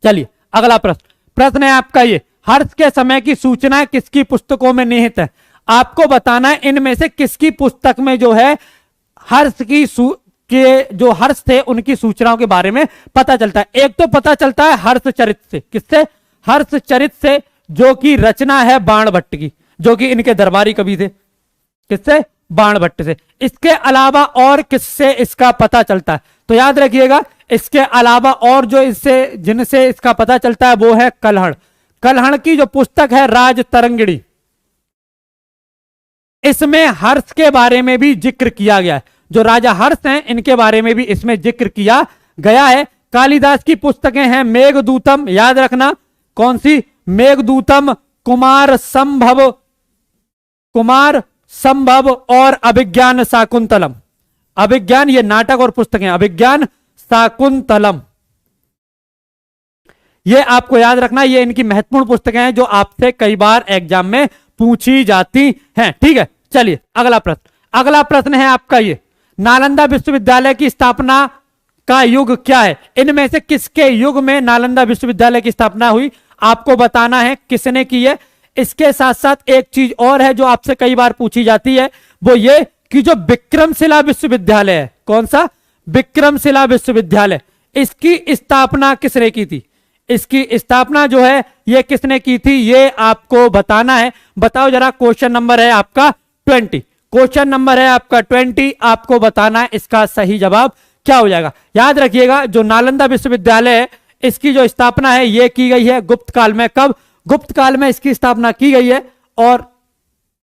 चलिए अगला प्रश्न है आपका ये, हर्ष के समय की सूचनाएं किसकी पुस्तकों में निहित है? आपको बताना है इनमें से किसकी पुस्तक में जो है हर्ष के जो हर्ष थे उनकी सूचनाओं के बारे में पता चलता है। एक तो पता चलता है हर्षचरित से। किससे? हर्षचरित से, जो कि रचना है बाणभट्ट की, जो कि इनके दरबारी कवि थे। किससे? बाणभट्ट से। इसके अलावा और किससे इसका पता चलता है? तो याद रखिएगा इसके अलावा और जो जिनसे इसका पता चलता है वो है कलहड़। कलहड़ की जो पुस्तक है राजतरंगिणी, इसमें हर्ष के बारे में भी जिक्र किया गया है। जो राजा हर्ष हैं इनके बारे में भी इसमें जिक्र किया गया है। कालिदास की पुस्तकें हैं मेघदूतम, याद रखना कौन सी? मेघदूतम, कुमार संभव और अभिज्ञान शाकुंतलम। अभिज्ञान ये नाटक और पुस्तकें, अभिज्ञान शाकुंतलम, ये आपको याद रखना। ये इनकी महत्वपूर्ण पुस्तकें हैं जो आपसे कई बार एग्जाम में पूछी जाती हैं। ठीक है, चलिए अगला प्रश्न है आपका ये, नालंदा विश्वविद्यालय की स्थापना का युग क्या है? इनमें से किसके युग में नालंदा विश्वविद्यालय की स्थापना हुई? आपको बताना है किसने की है। इसके साथ साथ एक चीज और है जो आपसे कई बार पूछी जाती है, वो ये कि जो विक्रमशिला विश्वविद्यालय है, कौन सा? विक्रमशिला विश्वविद्यालय, इसकी स्थापना किसने की थी? इसकी स्थापना जो है ये किसने की थी, ये आपको बताना है। बताओ जरा, क्वेश्चन नंबर है आपका 20। क्वेश्चन नंबर है आपका 20, आपको बताना है इसका सही जवाब क्या हो जाएगा। याद रखिएगा जो नालंदा विश्वविद्यालय है इसकी जो स्थापना है ये की गई है गुप्त काल में। कब? गुप्त काल में इसकी स्थापना की गई है। और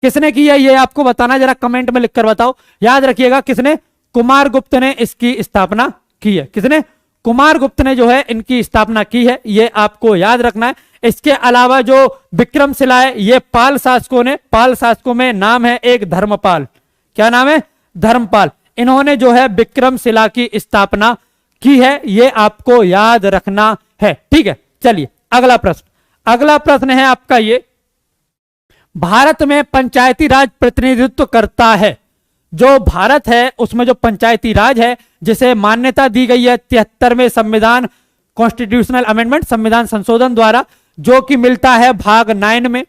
किसने की है ये आपको बताना, जरा कमेंट में लिखकर बताओ। याद रखिएगा किसने? कुमार गुप्त ने इसकी स्थापना की है। किसने? कुमार गुप्त ने जो है इनकी स्थापना की है, ये आपको याद रखना है। इसके अलावा जो विक्रमशिला है ये पाल शासकों में नाम है एक धर्मपाल। क्या नाम है? धर्मपाल। इन्होंने जो है विक्रमशिला की स्थापना की है, ये आपको याद रखना है। ठीक है, चलिए अगला प्रश्न है आपका ये, भारत में पंचायती राज प्रतिनिधित्व करता है। जो भारत है उसमें जो पंचायती राज है जिसे मान्यता दी गई है 73वें संविधान कॉन्स्टिट्यूशनल अमेंडमेंट, संविधान संशोधन द्वारा, जो कि मिलता है भाग 9 में।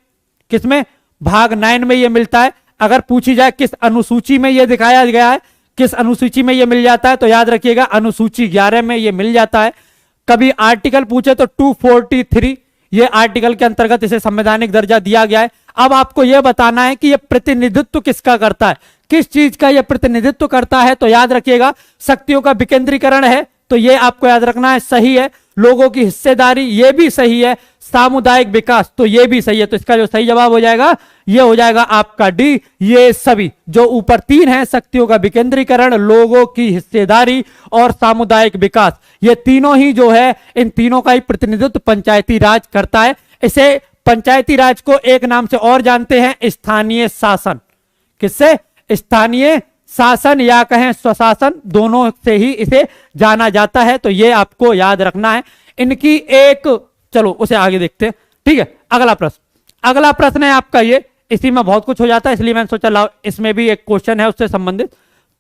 किसमें? भाग 9 में ये मिलता है। अगर पूछी जाए किस अनुसूची में ये दिखाया गया है, किस अनुसूची में ये मिल जाता है, तो याद रखिएगा अनुसूची 11 में ये मिल जाता है। कभी आर्टिकल पूछे तो 243, ये आर्टिकल के अंतर्गत इसे संवैधानिक दर्जा दिया गया है। अब आपको यह बताना है कि यह प्रतिनिधित्व किसका करता है, किस चीज का यह प्रतिनिधित्व करता है। तो याद रखिएगा शक्तियों का विकेंद्रीकरण है, तो यह आपको याद रखना है, सही है। लोगों की हिस्सेदारी, यह भी सही है। सामुदायिक विकास, तो यह भी सही है। तो इसका जो सही जवाब हो जाएगा यह हो जाएगा आपका डी। ये सभी जो ऊपर 3 हैं, शक्तियों का विकेंद्रीकरण, लोगों की हिस्सेदारी और सामुदायिक विकास, ये तीनों ही जो है, इन तीनों का ही प्रतिनिधित्व पंचायती राज करता है। इसे पंचायती राज को एक नाम से और जानते हैं, स्थानीय शासन। किससे? स्थानीय शासन या कहें स्वशासन, दोनों से ही इसे जाना जाता है। तो ये आपको याद रखना है। इनकी एक, चलो उसे आगे देखते हैं। ठीक है, अगला प्रश्न है आपका ये, इसी में बहुत कुछ हो जाता है इसलिए मैंने सोचा लाओ इसमें भी एक क्वेश्चन है उससे संबंधित,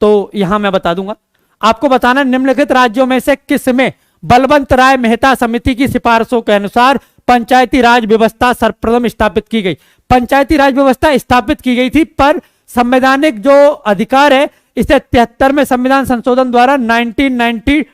तो यहां मैं बता दूंगा। आपको बताना, निम्नलिखित राज्यों में से किसमें बलवंत राय मेहता समिति की सिफारिशों के अनुसार पंचायती राज व्यवस्था सर्वप्रथम स्थापित की गई? पंचायती राज व्यवस्था स्थापित की गई थी, पर संवैधानिक जो अधिकार है इसे 73वें संविधान संशोधन द्वारा 1993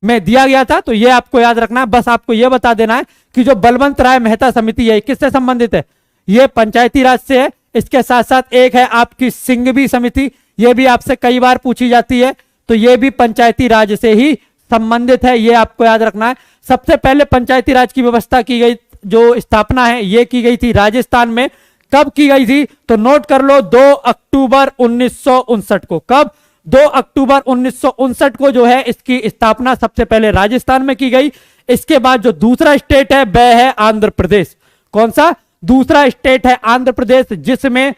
में दिया गया था। तो यह आपको याद रखना है। बस आपको यह बता देना है कि जो बलवंत राय मेहता समिति है किससे संबंधित है? यह पंचायती राज से है। इसके साथ साथ एक है आपकी सिंघवी समिति, यह भी आपसे कई बार पूछी जाती है, तो यह भी पंचायती राज से ही संबंधित है, यह आपको याद रखना है। सबसे पहले पंचायती राज की व्यवस्था की गई, जो स्थापना है यह की गई थी राजस्थान में। कब की गई थी? तो नोट कर लो, 2 अक्टूबर 1959 को। कब? 2 अक्टूबर 1959 को जो है इसकी स्थापना सबसे पहले राजस्थान में की गई। इसके बाद जो दूसरा स्टेट है वह है आंध्र प्रदेश। कौन सा दूसरा स्टेट है? आंध्र प्रदेश, जिसमें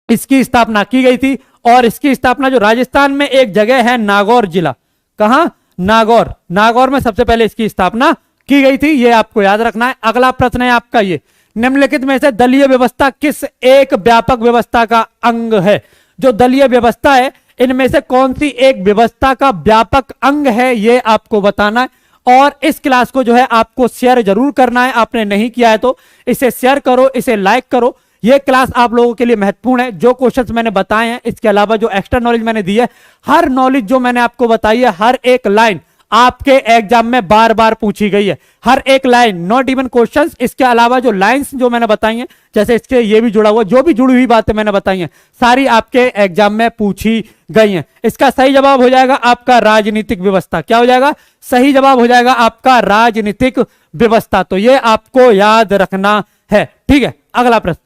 इसकी स्थापना की गई थी। और इसकी स्थापना जो राजस्थान में एक जगह है नागौर जिला। कहां? नागौर। नागौर में सबसे पहले इसकी स्थापना की गई थी, यह आपको याद रखना है। अगला प्रश्न है आपका ये, निम्नलिखित में से दलीय व्यवस्था किस एक व्यापक व्यवस्था का अंग है? जो दलीय व्यवस्था है इनमें से कौन सी एक व्यवस्था का व्यापक अंग है, यह आपको बताना है। और इस क्लास को जो है आपको शेयर जरूर करना है, आपने नहीं किया है तो इसे शेयर करो, इसे लाइक करो। यह क्लास आप लोगों के लिए महत्वपूर्ण है। जो क्वेश्चंस मैंने बताए हैं, इसके अलावा जो एक्स्ट्रा नॉलेज मैंने दी है, हर नॉलेज जो मैंने आपको बताई है, हर एक लाइन आपके एग्जाम में बार बार पूछी गई है। हर एक लाइन, नॉट इवन क्वेश्चंस, इसके अलावा जो लाइंस जो मैंने बताई हैं, जैसे इसके ये भी जुड़ा हुआ, जो भी जुड़ी हुई बातें मैंने बताई हैं, सारी आपके एग्जाम में पूछी गई हैं। इसका सही जवाब हो जाएगा आपका राजनीतिक व्यवस्था। क्या हो जाएगा? सही जवाब हो जाएगा आपका राजनीतिक व्यवस्था। तो ये आपको याद रखना है, ठीक है। अगला प्रश्न,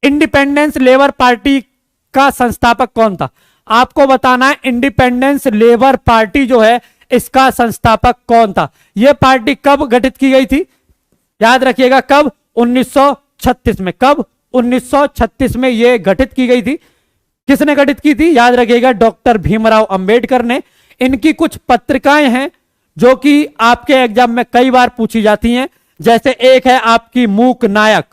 इंडिपेंडेंस लेबर पार्टी का संस्थापक कौन था? आपको बताना है इंडिपेंडेंस लेबर पार्टी जो है इसका संस्थापक कौन था। यह पार्टी कब गठित की गई थी? याद रखिएगा, कब? 1936 में। कब? 1936 में यह गठित की गई थी। किसने गठित की थी? याद रखिएगा, डॉक्टर भीमराव अंबेडकर ने। इनकी कुछ पत्रिकाएं हैं जो कि आपके एग्जाम में कई बार पूछी जाती हैं। जैसे एक है आपकी मूक नायक।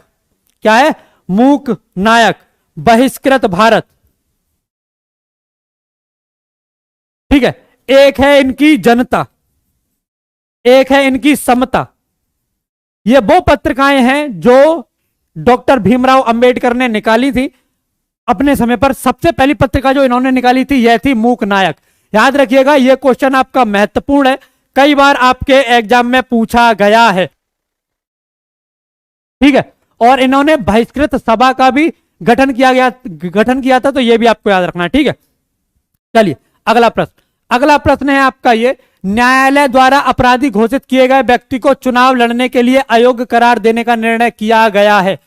क्या है? मूक नायक। बहिष्कृत भारत, ठीक है। एक है इनकी जनता, एक है इनकी समता। ये वो पत्रिकाएं हैं जो डॉक्टर भीमराव अंबेडकर ने निकाली थी अपने समय पर। सबसे पहली पत्रिका जो इन्होंने निकाली थी यह थी मूक नायक। याद रखिएगा, यह क्वेश्चन आपका महत्वपूर्ण है, कई बार आपके एग्जाम में पूछा गया है, ठीक है। और इन्होंने बहिष्कृत सभा का भी गठन किया था, तो यह भी आपको याद रखना है, ठीक है। चलिए अगला प्रश्न। अगला प्रश्न है आपका ये, न्यायालय द्वारा अपराधी घोषित किए गए व्यक्ति को चुनाव लड़ने के लिए अयोग्य करार देने का निर्णय किया गया है।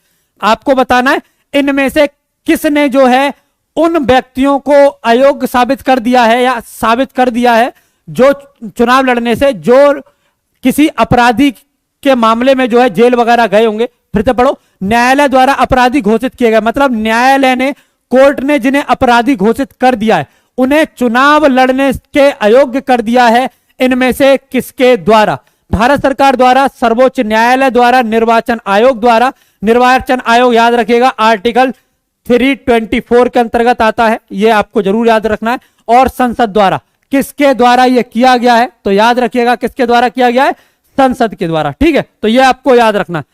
आपको बताना है इनमें से किसने जो है उन व्यक्तियों को अयोग्य साबित कर दिया है या साबित कर दिया है जो चुनाव लड़ने से, जो किसी अपराधी के मामले में जो है जेल वगैरह गए होंगे। फिर से पढ़ो, न्यायालय द्वारा अपराधी घोषित किए गए, मतलब न्यायालय ने, कोर्ट ने जिन्हें अपराधी घोषित कर दिया है उन्हें चुनाव लड़ने के अयोग्य कर दिया है। इनमें से किसके द्वारा? भारत सरकार द्वारा, सर्वोच्च न्यायालय द्वारा, निर्वाचन आयोग द्वारा। निर्वाचन आयोग याद रखिएगा आर्टिकल 324 के अंतर्गत आता है, यह आपको जरूर याद रखना है। और संसद द्वारा। किसके द्वारा यह किया गया है? तो याद रखिएगा किसके द्वारा किया गया है? संसद के द्वारा, ठीक है। तो यह आपको याद रखना है,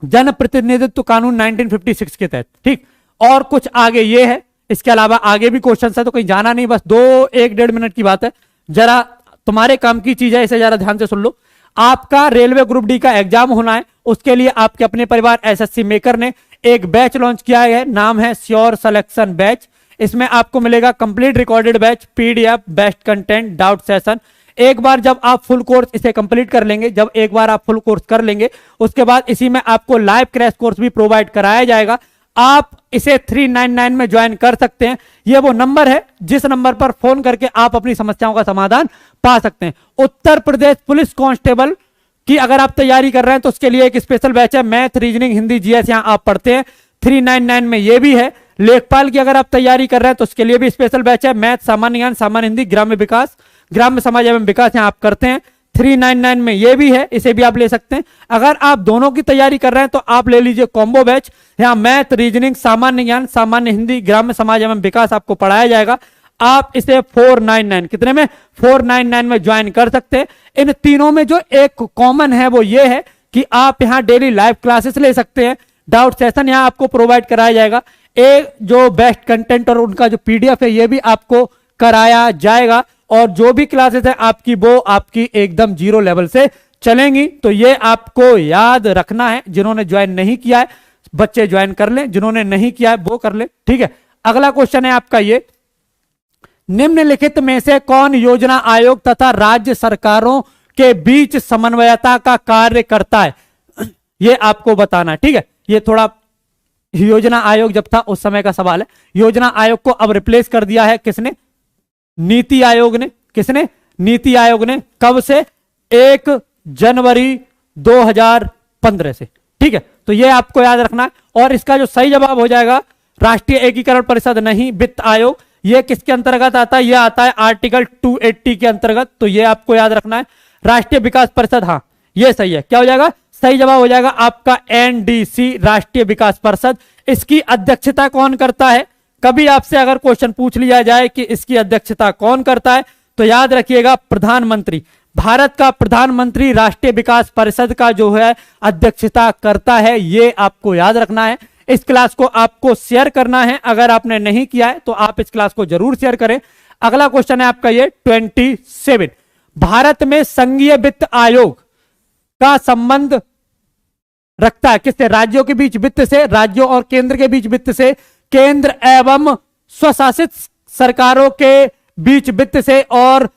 जन प्रतिनिधित्व कानून 1956 के तहत, ठीक। और कुछ आगे ये है, इसके अलावा आगे भी क्वेश्चन है, तो कहीं जाना नहीं, बस 1-1.5 मिनट की बात है। जरा तुम्हारे काम की चीज है, इसे जरा ध्यान से सुन लो। आपका रेलवे ग्रुप डी का एग्जाम होना है, उसके लिए आपके अपने परिवार एसएससी मेकर ने एक बैच लॉन्च किया है, नाम है श्योर सिलेक्शन बैच। इसमें आपको मिलेगा complete recorded batch, PDF, best content, doubt session. एक बार जब आप फुल कोर्स इसे कंप्लीट कर लेंगे, जब एक बार आप फुल कोर्स कर लेंगे, उसके बाद इसी में आपको लाइव क्रैश कोर्स भी प्रोवाइड कराया जाएगा। आप इसे 399 में ज्वाइन कर सकते हैं। यह वो नंबर है जिस नंबर पर फोन करके आप अपनी समस्याओं का समाधान पा सकते हैं। उत्तर प्रदेश पुलिस कांस्टेबल की अगर आप तैयारी कर रहे हैं तो उसके लिए एक स्पेशल बैच है, मैथ, रीजनिंग, हिंदी, जीएस यहां आप पढ़ते हैं, 399 में यह भी है। लेखपाल की अगर आप तैयारी कर रहे हैं तो उसके लिए भी स्पेशल बैच है, मैथ, सामान्य ज्ञान, सामान्य हिंदी, ग्राम्य विकास, ग्राम्य समाज एवं विकास यहां आप करते हैं, 399 में ये भी है, इसे भी आप ले सकते हैं। अगर आप दोनों की तैयारी कर रहे हैं तो आप ले लीजिए कॉम्बो बैच, यहां मैथ, रीजनिंग, सामान्य ज्ञान, सामान्य हिंदी, ग्राम्य समाज एवं विकास आपको पढ़ाया जाएगा। आप इसे 499 कितने में? 499 में ज्वाइन कर सकते हैं। इन तीनों में जो एक कॉमन है वो ये है कि आप यहां डेली लाइव क्लासेस ले सकते हैं, डाउट सेशन यहां आपको प्रोवाइड कराया जाएगा, एक जो बेस्ट कंटेंट और उनका जो पीडीएफ है ये भी आपको कराया जाएगा। और जो भी क्लासेस है आपकी वो आपकी एकदम 0 लेवल से चलेंगी। तो ये आपको याद रखना है। जिन्होंने ज्वाइन नहीं किया है बच्चे ज्वाइन कर लें, जिन्होंने नहीं किया है वो कर ले, ठीक है। अगला क्वेश्चन है आपका ये, निम्नलिखित में से कौन योजना आयोग तथा राज्य सरकारों के बीच समन्वयता का कार्य करता है? ये आपको बताना, ठीक है। ये थोड़ा योजना आयोग जब था उस समय का सवाल है। योजना आयोग को अब रिप्लेस कर दिया है किसने? नीति आयोग ने। किसने? नीति आयोग ने। कब से? 1 जनवरी 2015 से, ठीक है। तो ये आपको याद रखना है। और इसका जो सही जवाब हो जाएगा राष्ट्रीय एकीकरण परिषद नहीं, वित्त आयोग। ये किसके अंतर्गत आता है? ये आता है आर्टिकल 280 के अंतर्गत। तो ये आपको याद रखना है। राष्ट्रीय विकास परिषद, हाँ ये सही है। क्या हो जाएगा? सही जवाब हो जाएगा आपका एनडीसी, राष्ट्रीय विकास परिषद। इसकी अध्यक्षता कौन करता है? कभी आपसे अगर क्वेश्चन पूछ लिया जाए कि इसकी अध्यक्षता कौन करता है, तो याद रखिएगा प्रधानमंत्री। भारत का प्रधानमंत्री राष्ट्रीय विकास परिषद का जो है अध्यक्षता करता है। ये आपको याद रखना है। इस क्लास को आपको शेयर करना है। अगर आपने नहीं किया है तो आप इस क्लास को जरूर शेयर करें। अगला क्वेश्चन है आपका ये 27। भारत में संघीय वित्त आयोग का संबंध रखता है किससे? राज्यों के बीच वित्त से, राज्यों और केंद्र के बीच वित्त से, केंद्र एवं स्वशासित सरकारों के बीच वित्त से, और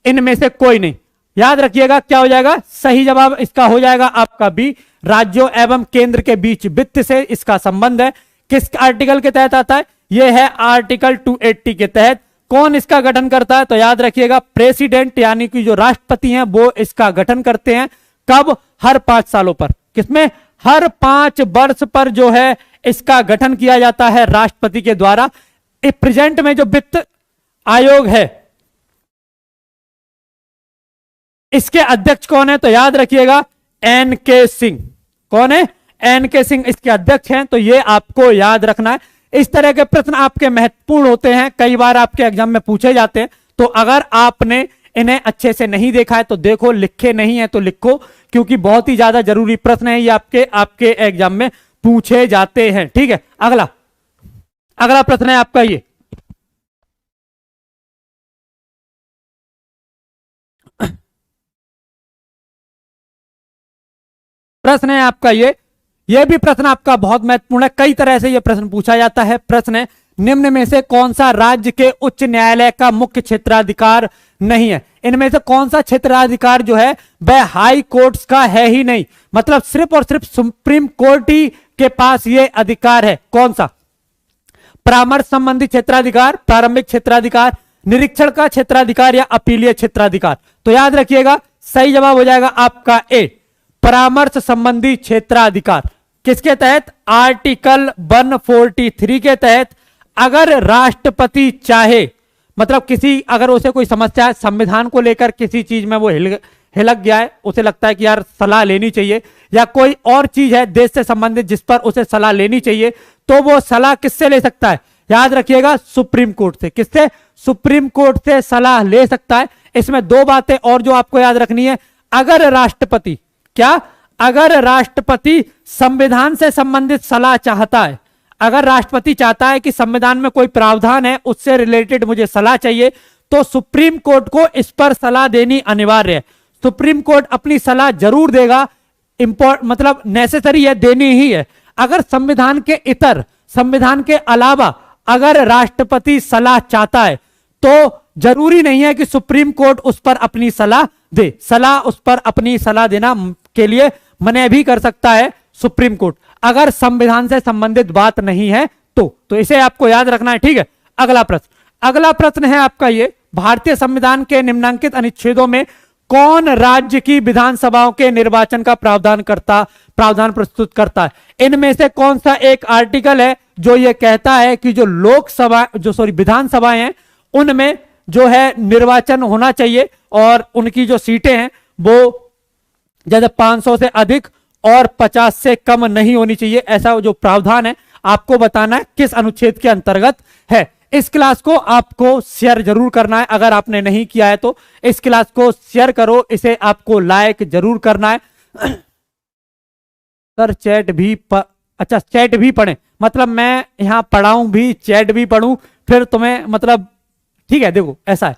इनमें से कोई नहीं। याद रखिएगा क्या हो जाएगा? सही जवाब इसका हो जाएगा आपका बी, राज्यों एवं केंद्र के बीच वित्त से इसका संबंध है। किस आर्टिकल के तहत आता है? यह है आर्टिकल 280 के तहत। कौन इसका गठन करता है? तो याद रखिएगा प्रेसिडेंट, यानी कि जो राष्ट्रपति हैं वो इसका गठन करते हैं। कब? हर 5 सालों पर। किसमें? हर 5 वर्ष पर जो है इसका गठन किया जाता है राष्ट्रपति के द्वारा। प्रेजेंट में जो वित्त आयोग है इसके अध्यक्ष कौन है? तो याद रखिएगा एन.के. सिंह। कौन है? एन.के. सिंह इसके अध्यक्ष हैं। तो ये आपको याद रखना है। इस तरह के प्रश्न आपके महत्वपूर्ण होते हैं, कई बार आपके एग्जाम में पूछे जाते हैं। तो अगर आपने इन्हें अच्छे से नहीं देखा है तो देखो, लिखे नहीं है तो लिखो, क्योंकि बहुत ही ज्यादा जरूरी प्रश्न है ये आपके एग्जाम में पूछे जाते हैं, ठीक है। अगला प्रश्न है आपका ये, प्रश्न है आपका ये भी प्रश्न आपका बहुत महत्वपूर्ण है। कई तरह से ये प्रश्न पूछा जाता है। प्रश्न है, निम्न में से कौन सा राज्य के उच्च न्यायालय का मुख्य क्षेत्राधिकार नहीं है? इनमें से कौन सा क्षेत्राधिकार जो है वह हाई कोर्ट्स का है ही नहीं, मतलब सिर्फ और सिर्फ सुप्रीम कोर्ट ही के पास ये अधिकार है। कौन सा? परामर्श संबंधी क्षेत्राधिकार, प्रारंभिक क्षेत्राधिकार, निरीक्षण का क्षेत्राधिकार, या अपीलीय क्षेत्राधिकार? तो याद रखिएगा सही जवाब हो जाएगा आपका ए, परामर्श संबंधी क्षेत्राधिकार। किसके तहत? आर्टिकल 143 के तहत। अगर राष्ट्रपति चाहे, मतलब किसी अगर उसे कोई समस्या है संविधान को लेकर, किसी चीज में वो हिलक गया है, उसे लगता है कि यार सलाह लेनी चाहिए, या कोई और चीज है देश से संबंधित जिस पर उसे सलाह लेनी चाहिए, तो वो सलाह किससे ले सकता है? याद रखिएगा सुप्रीम कोर्ट से। किससे? सुप्रीम कोर्ट से सलाह ले सकता है। इसमें 2 बातें और जो आपको याद रखनी है। अगर राष्ट्रपति, क्या? अगर राष्ट्रपति संविधान से संबंधित सलाह चाहता है, अगर राष्ट्रपति चाहता है कि संविधान में कोई प्रावधान है उससे रिलेटेड मुझे सलाह चाहिए, तो सुप्रीम कोर्ट को इस पर सलाह देनी अनिवार्य है। सुप्रीम कोर्ट अपनी सलाह जरूर देगा, मतलब नेसेसरी है, देनी ही है। अगर संविधान के इतर, संविधान के अलावा अगर राष्ट्रपति सलाह चाहता है तो जरूरी नहीं है कि सुप्रीम कोर्ट उस पर अपनी सलाह दे। उस पर अपनी सलाह देना के लिए मना भी कर सकता है सुप्रीम कोर्ट, अगर संविधान से संबंधित बात नहीं है तो इसे आपको याद रखना है, ठीक है। अगला प्रश्न है आपका ये, भारतीय संविधान के निम्नलिखित अनुच्छेदों में कौन राज्य की विधानसभाओं के निर्वाचन का प्रावधान प्रस्तुत करता है? इनमें से कौन सा एक आर्टिकल है जो ये कहता है कि जो विधानसभाएं हैं उनमें जो है निर्वाचन होना चाहिए, और उनकी जो सीटें हैं वो जैसे 500 से अधिक और 50 से कम नहीं होनी चाहिए। ऐसा जो प्रावधान है आपको बताना है किस अनुच्छेद के अंतर्गत है। इस क्लास को आपको शेयर जरूर करना है, अगर आपने नहीं किया है तो इस क्लास को शेयर करो, इसे आपको लाइक जरूर करना है। सर चैट भी पढ़ें, मतलब मैं यहां पढ़ाऊं भी, चैट भी पढ़ूं, फिर तुम्हें मतलब ठीक है। देखो ऐसा है,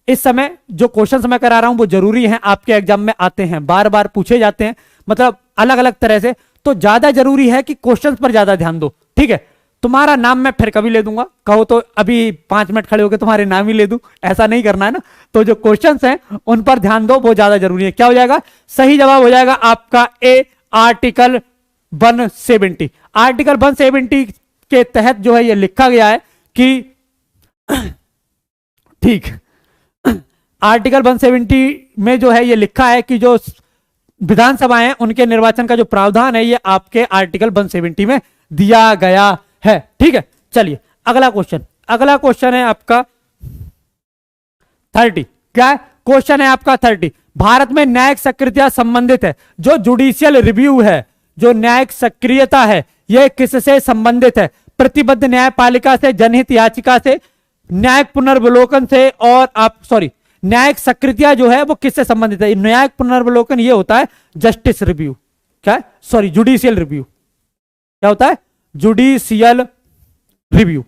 इस समय जो क्वेश्चन मैं करा रहा हूं वो जरूरी है, आपके एग्जाम में आते हैं, बार बार पूछे जाते हैं, मतलब अलग अलग तरह से। तो ज्यादा जरूरी है कि क्वेश्चंस पर ज्यादा ध्यान दो, ठीक है। तुम्हारा नाम मैं फिर कभी ले दूंगा, कहो तो अभी 5 मिनट खड़े होकर तुम्हारे नाम ही ले दूं, ऐसा नहीं करना है ना। तो जो क्वेश्चंस हैं उन पर ध्यान दो, वो ज्यादा जरूरी है। क्या हो जाएगा? सही जवाब हो जाएगा आपका ए, आर्टिकल 170। आर्टिकल 170 के तहत जो है ये लिखा गया है कि ठीक, आर्टिकल 170 में जो है ये लिखा है कि जो विधानसभा है उनके निर्वाचन का जो प्रावधान है ये आपके आर्टिकल 170 में दिया गया है। ठीक है, चलिए अगला क्वेश्चन है आपका 30। क्या है क्वेश्चन है आपका 30? भारत में न्यायिक सक्रियता संबंधित है। जो जुडिशियल रिव्यू है, जो न्यायिक सक्रियता है, यह किससे संबंधित है? प्रतिबद्ध न्यायपालिका से, जनहित याचिका से, न्यायिक पुनर्वलोकन से, और न्यायिक सक्रियता जो है वो किससे संबंधित है? न्यायिक पुनर्वलोकन ये होता है जस्टिस रिव्यू। क्या है? Judicial review. क्या होता है? Judicial review.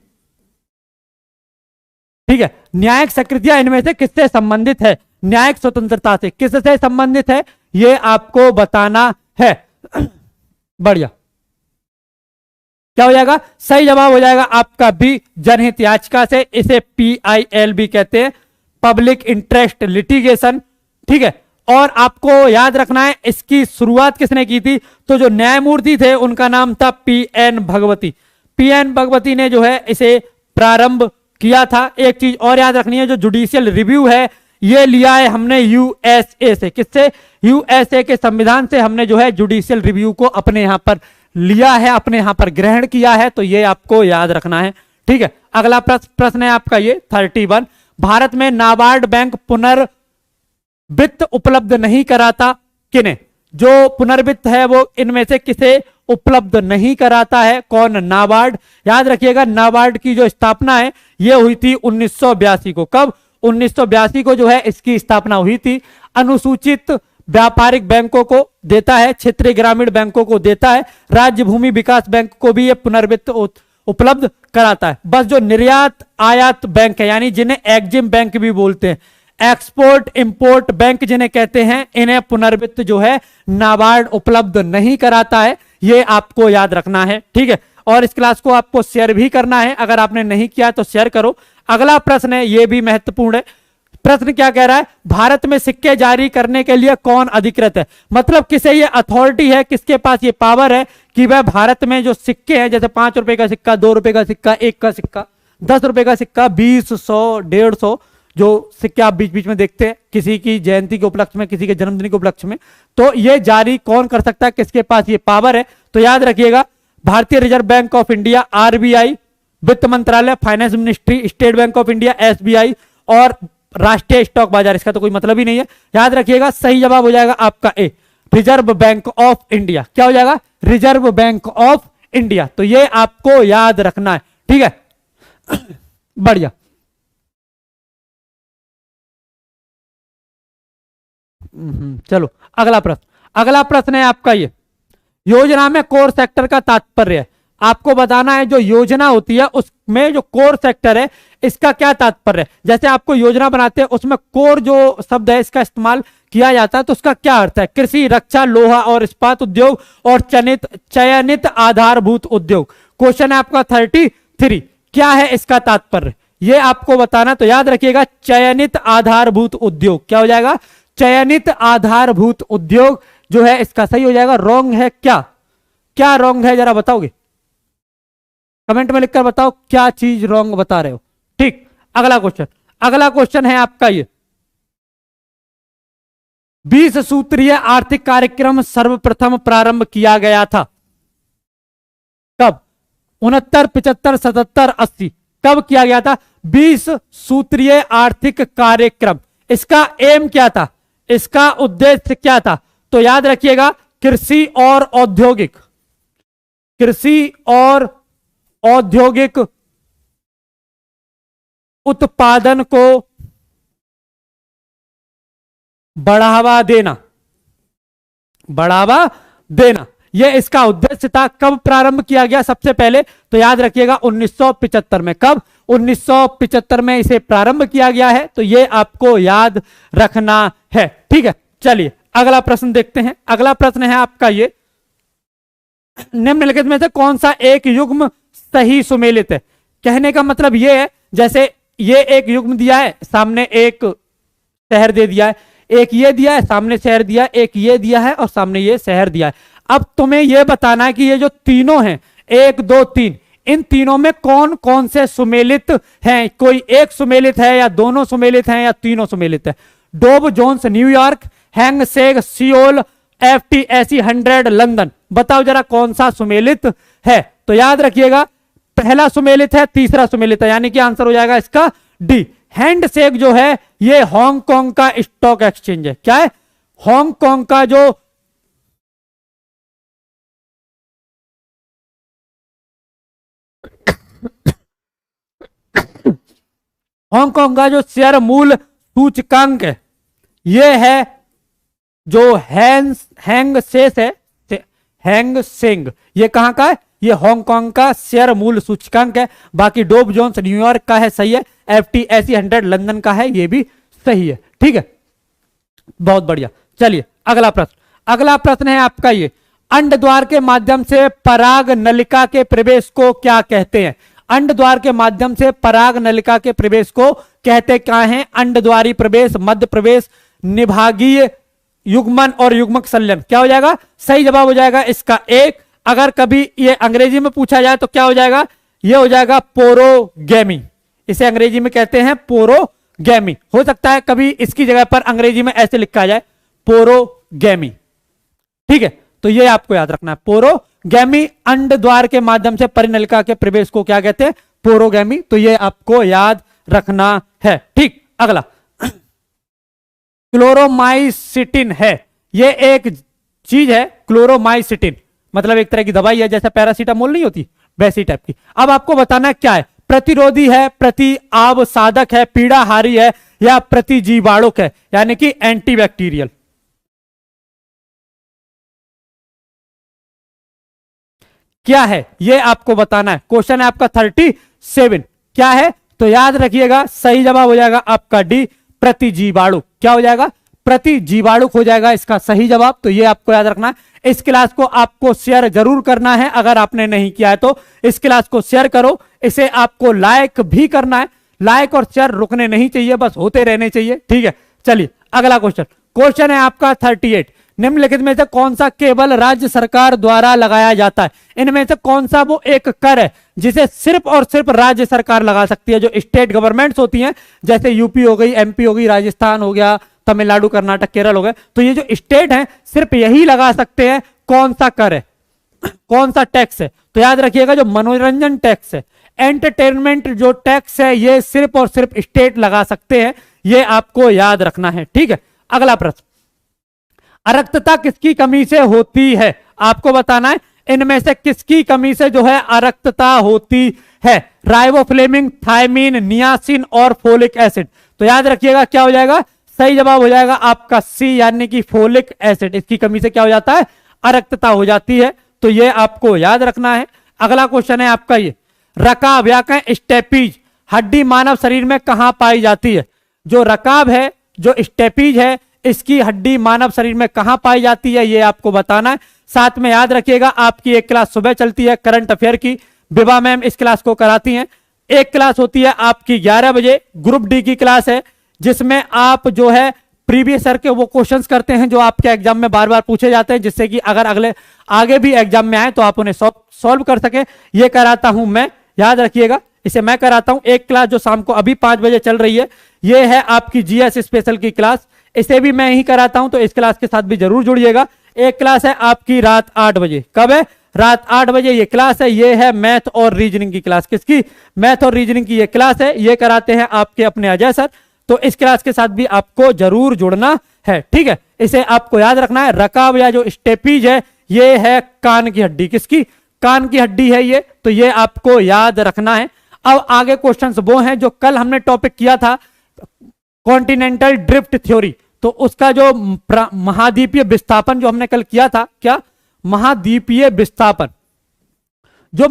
ठीक है, न्यायिक सक्रियता इनमें से किससे संबंधित है? न्यायिक स्वतंत्रता से। किससे संबंधित है ये आपको बताना है। बढ़िया, क्या हो जाएगा? सही जवाब हो जाएगा आपका बी, जनहित याचिका से। इसे PIL भी कहते हैं, पब्लिक इंटरेस्ट लिटिगेशन। ठीक है, और आपको याद रखना है इसकी शुरुआत किसने की थी? तो जो न्यायमूर्ति थे उनका नाम था PN भगवती। PN भगवती ने जो है इसे प्रारंभ किया था। एक चीज और याद रखनी है, जो जुडिशियल रिव्यू है ये लिया है हमने USA से। किससे? USA के संविधान से हमने जो है जुडिशियल रिव्यू को अपने यहां पर लिया है, अपने यहां पर ग्रहण किया है। तो ये आपको याद रखना है। ठीक है, अगला प्रश्न है आपका ये 31। भारत में नाबार्ड बैंक पुनर्वित्त उपलब्ध नहीं कराता किन्हें? जो पुनर्वित्त है वो इनमें से किसे उपलब्ध नहीं कराता है? कौन? नाबार्ड। याद रखिएगा, नाबार्ड की जो स्थापना है ये हुई थी 1982 को। कब? 1982 को जो है इसकी स्थापना हुई थी। अनुसूचित व्यापारिक बैंकों को देता है, क्षेत्रीय ग्रामीण बैंकों को देता है, राज्य भूमि विकास बैंक को भी ये पुनर्वित्त उपलब्ध कराता है। बस जो निर्यात आयात बैंक है, यानी जिन्हें एग्जिम बैंक भी बोलते हैं, एक्सपोर्ट इंपोर्ट बैंक जिन्हें कहते हैं, इन्हें पुनर्वित्त जो है नाबार्ड उपलब्ध नहीं कराता है। ये आपको याद रखना है। ठीक है, और इस क्लास को आपको शेयर भी करना है। अगर आपने नहीं किया तो शेयर करो। अगला प्रश्न है, यह भी महत्वपूर्ण है। प्रश्न क्या कह रहा है? भारत में सिक्के जारी करने के लिए कौन अधिकृत है? मतलब किसे ये अथॉरिटी है, किसके पास ये पावर है कि वह भारत में जो सिक्के हैं, जैसे 5 रुपए का सिक्का, 2 रुपए का सिक्का, 1 का सिक्का, 10 रुपए का सिक्का, 20, 100, 150 जो सिक्के आप बीच बीच में देखते हैं किसी की जयंती के उपलक्ष्य में, किसी के जन्मदिन के उपलक्ष्य में, तो ये जारी कौन कर सकता है, किसके पास ये पावर है? तो याद रखिएगा, भारतीय reserve bank of India RBI, वित्त मंत्रालय, finance ministry, state bank of India SBI और राष्ट्रीय स्टॉक बाजार। इसका तो कोई मतलब ही नहीं है। याद रखिएगा, सही जवाब हो जाएगा आपका ए, रिजर्व बैंक ऑफ इंडिया। क्या हो जाएगा? Reserve bank of India. तो ये आपको याद रखना है। ठीक है, बढ़िया। चलो अगला प्रश्न है आपका ये, योजना में कोर सेक्टर का तात्पर्य है। आपको बताना है जो योजना होती है उसमें जो कोर सेक्टर है इसका क्या तात्पर्य है। जैसे आपको योजना बनाते हैं उसमें कोर जो शब्द है इसका इस्तेमाल किया जाता है, तो उसका क्या अर्थ है? कृषि, रक्षा, लोहा और इस्पात उद्योग और चयनित आधारभूत उद्योग। क्वेश्चन है आपका 33। क्या है इसका तात्पर्य, ये आपको बताना। तो याद रखिएगा, चयनित आधारभूत उद्योग। क्या हो जाएगा? चयनित आधारभूत उद्योग जो है इसका सही हो जाएगा। रॉन्ग है क्या? क्या रॉन्ग है जरा बताओगे? कमेंट में लिखकर बताओ क्या चीज रॉन्ग बता रहे हो। ठीक, अगला क्वेश्चन है आपका ये, 20 सूत्रीय आर्थिक कार्यक्रम सर्वप्रथम प्रारंभ किया गया था कब? 69, 75, 77, 80। कब किया गया था? 20 सूत्रीय आर्थिक कार्यक्रम। इसका एम क्या था? इसका उद्देश्य क्या था? तो याद रखिएगा, कृषि और औद्योगिक उत्पादन को बढ़ावा देना। यह इसका उद्देश्य था। कब प्रारंभ किया गया सबसे पहले? तो याद रखिएगा 1975 में। कब? 1975 में इसे प्रारंभ किया गया है। तो यह आपको याद रखना है। ठीक है, चलिए अगला प्रश्न देखते हैं। अगला प्रश्न है आपका ये, निम्नलिखित में से कौन सा एक युग्म सही सुमेलित है? कहने का मतलब यह है, जैसे ये एक युग्म दिया है, सामने एक शहर दे दिया है, एक ये दिया है, सामने शहर दिया है, एक ये दिया है और सामने ये शहर दिया है। अब तुम्हें यह बताना है कि ये जो तीनों हैं, 1 2 3, इन तीनों में कौन कौन से सुमेलित हैं। कोई एक सुमेलित है या दोनों सुमेलित हैं या तीनों सुमेलित है। Dow Jones New York, Hang Seng Seoul, FTSE 100 London. बताओ जरा कौन सा सुमेलित है। तो याद रखिएगा पहला सुमेलित है, तीसरा सुमेलित है, यानी कि आंसर हो जाएगा इसका डी। हैंडशेक जो है ये हांगकांग का स्टॉक एक्सचेंज है। क्या है? हांगकांग का जो हांगकांग का जो शेयर मूल सूचकांक है ये है जो हैंग सेस है, हैंग सेंग, ये कहां का है? ये हांगकांग का शेयर मूल सूचकांक है। बाकी डोव जोन्स न्यूयॉर्क का है, सही है। FTSE 100 लंदन का है, ये भी सही है। ठीक है, बहुत बढ़िया। चलिए अगला प्रश्न। अगला प्रश्न है आपका ये, अंड द्वार के माध्यम से पराग नलिका के प्रवेश को क्या कहते हैं? अंड द्वार के माध्यम से पराग नलिका के प्रवेश को कहते क्या है? अंड द्वारी प्रवेश, मध्य प्रवेश, निभागीय युग्मन और युग्मक संलयन। क्या हो जाएगा? सही जवाब हो जाएगा इसका एक। अगर कभी ये अंग्रेजी में पूछा जाए तो क्या हो जाएगा? ये हो जाएगा पोरोगैमी। इसे अंग्रेजी में कहते हैं पोरोगैमी। हो सकता है कभी इसकी जगह पर अंग्रेजी में ऐसे लिखा जाए पोरोगैमी। ठीक है, तो ये आपको याद रखना है। पोरोगैमी, अंड द्वार के माध्यम से परिनलिका के प्रवेश को क्या कहते हैं? पोरोगैमी। तो ये आपको याद रखना है। ठीक, अगला क्लोरोमाइसिटिन है। ये एक चीज है क्लोरोमाइसिटिन, मतलब एक तरह की दवाई है, जैसे पैरासीटामोल नहीं होती वैसी टाइप की। अब आपको बताना है क्या है? प्रतिरोधी है, प्रति आवसादक है, पीड़ाहारी है या प्रतिजीवाणुक है, यानी कि एंटीबैक्टीरियल। क्या है ये आपको बताना है। क्वेश्चन है आपका 37। क्या है? तो याद रखिएगा सही जवाब हो जाएगा आपका डी, प्रतिजीवाणुक। क्या हो जाएगा? प्रतिजीवाणुक हो जाएगा इसका सही जवाब। तो ये आपको याद रखना है। इस क्लास को आपको शेयर जरूर करना है, अगर आपने नहीं किया है तो इस क्लास को शेयर करो। इसे आपको लाइक भी करना है। लाइक और शेयर रुकने नहीं चाहिए, बस होते रहने चाहिए। ठीक है, चलिए अगला क्वेश्चन। क्वेश्चन है आपका 38। निम्नलिखित में से कौन सा केवल राज्य सरकार द्वारा लगाया जाता है? इनमें से कौन सा वो एक कर है जिसे सिर्फ और सिर्फ राज्य सरकार लगा सकती है? जो स्टेट गवर्नमेंट्स होती हैं, जैसे यूपी हो गई, MP हो गई, राजस्थान हो गया, तमिलनाडु, कर्नाटक, केरल हो गए, तो ये जो स्टेट हैं सिर्फ यही लगा सकते हैं। कौन सा कर है, कौन सा टैक्स है? तो याद रखिएगा जो मनोरंजन टैक्स है, एंटरटेनमेंट जो टैक्स है, ये सिर्फ और सिर्फ स्टेट लगा सकते हैं। ये आपको याद रखना है। ठीक है, अगला प्रश्न, अरक्तता किसकी कमी से होती है? आपको बताना है इनमें से किसकी कमी से जो है अरक्तता होती है? राइबोफ्लेविन, थायमीन, नियासिन और फोलिक एसिड। तो याद रखिएगा क्या हो जाएगा? सही जवाब हो जाएगा आपका सी, यानी कि फोलिक एसिड। इसकी कमी से क्या हो जाता है? अरक्तता हो जाती है। तो ये आपको याद रखना है। अगला क्वेश्चन है आपका ये, रकाब या कहें स्टेपीज हड्डी मानव शरीर में कहां पाई जाती है? जो रकाब है, जो स्टेपीज है, इसकी हड्डी मानव शरीर में कहां पाई जाती है, ये आपको बताना है। साथ में याद रखिएगा आपकी एक क्लास सुबह चलती है करंट अफेयर की, विभा मैम इस क्लास को कराती हैं। एक क्लास होती है आपकी 11 बजे, ग्रुप डी की क्लास है, जिसमें आप जो है प्रीवियस ईयर के वो क्वेश्चंस करते हैं जो आपके एग्जाम में बार बार पूछे जाते हैं, जिससे कि अगर अगले आगे भी एग्जाम में आए तो आप उन्हें सॉल्व कर सके। ये कराता हूं मैं, याद रखिएगा, इसे मैं कराता हूं। एक क्लास जो शाम को अभी 5 बजे चल रही है, ये है आपकी GS स्पेशल की क्लास, इसे भी मैं ही कराता हूं, तो इस क्लास के साथ भी जरूर जुड़िएगा। एक क्लास है आपकी रात 8 बजे। कब है? रात 8 बजे ये क्लास है। ये है मैथ और रीजनिंग की क्लास। किसकी? मैथ और रीजनिंग की ये क्लास है। ये कराते हैं आपके अपने अजय सर। तो इस क्लास के साथ भी आपको जरूर जुड़ना है। ठीक है, इसे आपको याद रखना है। रकाब या जो स्टेपीज है, ये है कान की हड्डी। किसकी? कान की हड्डी है ये। तो ये आपको याद रखना है। अब आगे क्वेश्चंस वो हैं जो कल हमने टॉपिक किया था, कॉन्टिनेंटल ड्रिफ्ट थ्योरी। तो उसका जो महाद्वीपीय विस्थापन जो हमने कल किया था, क्या? महाद्वीपीय विस्थापन जो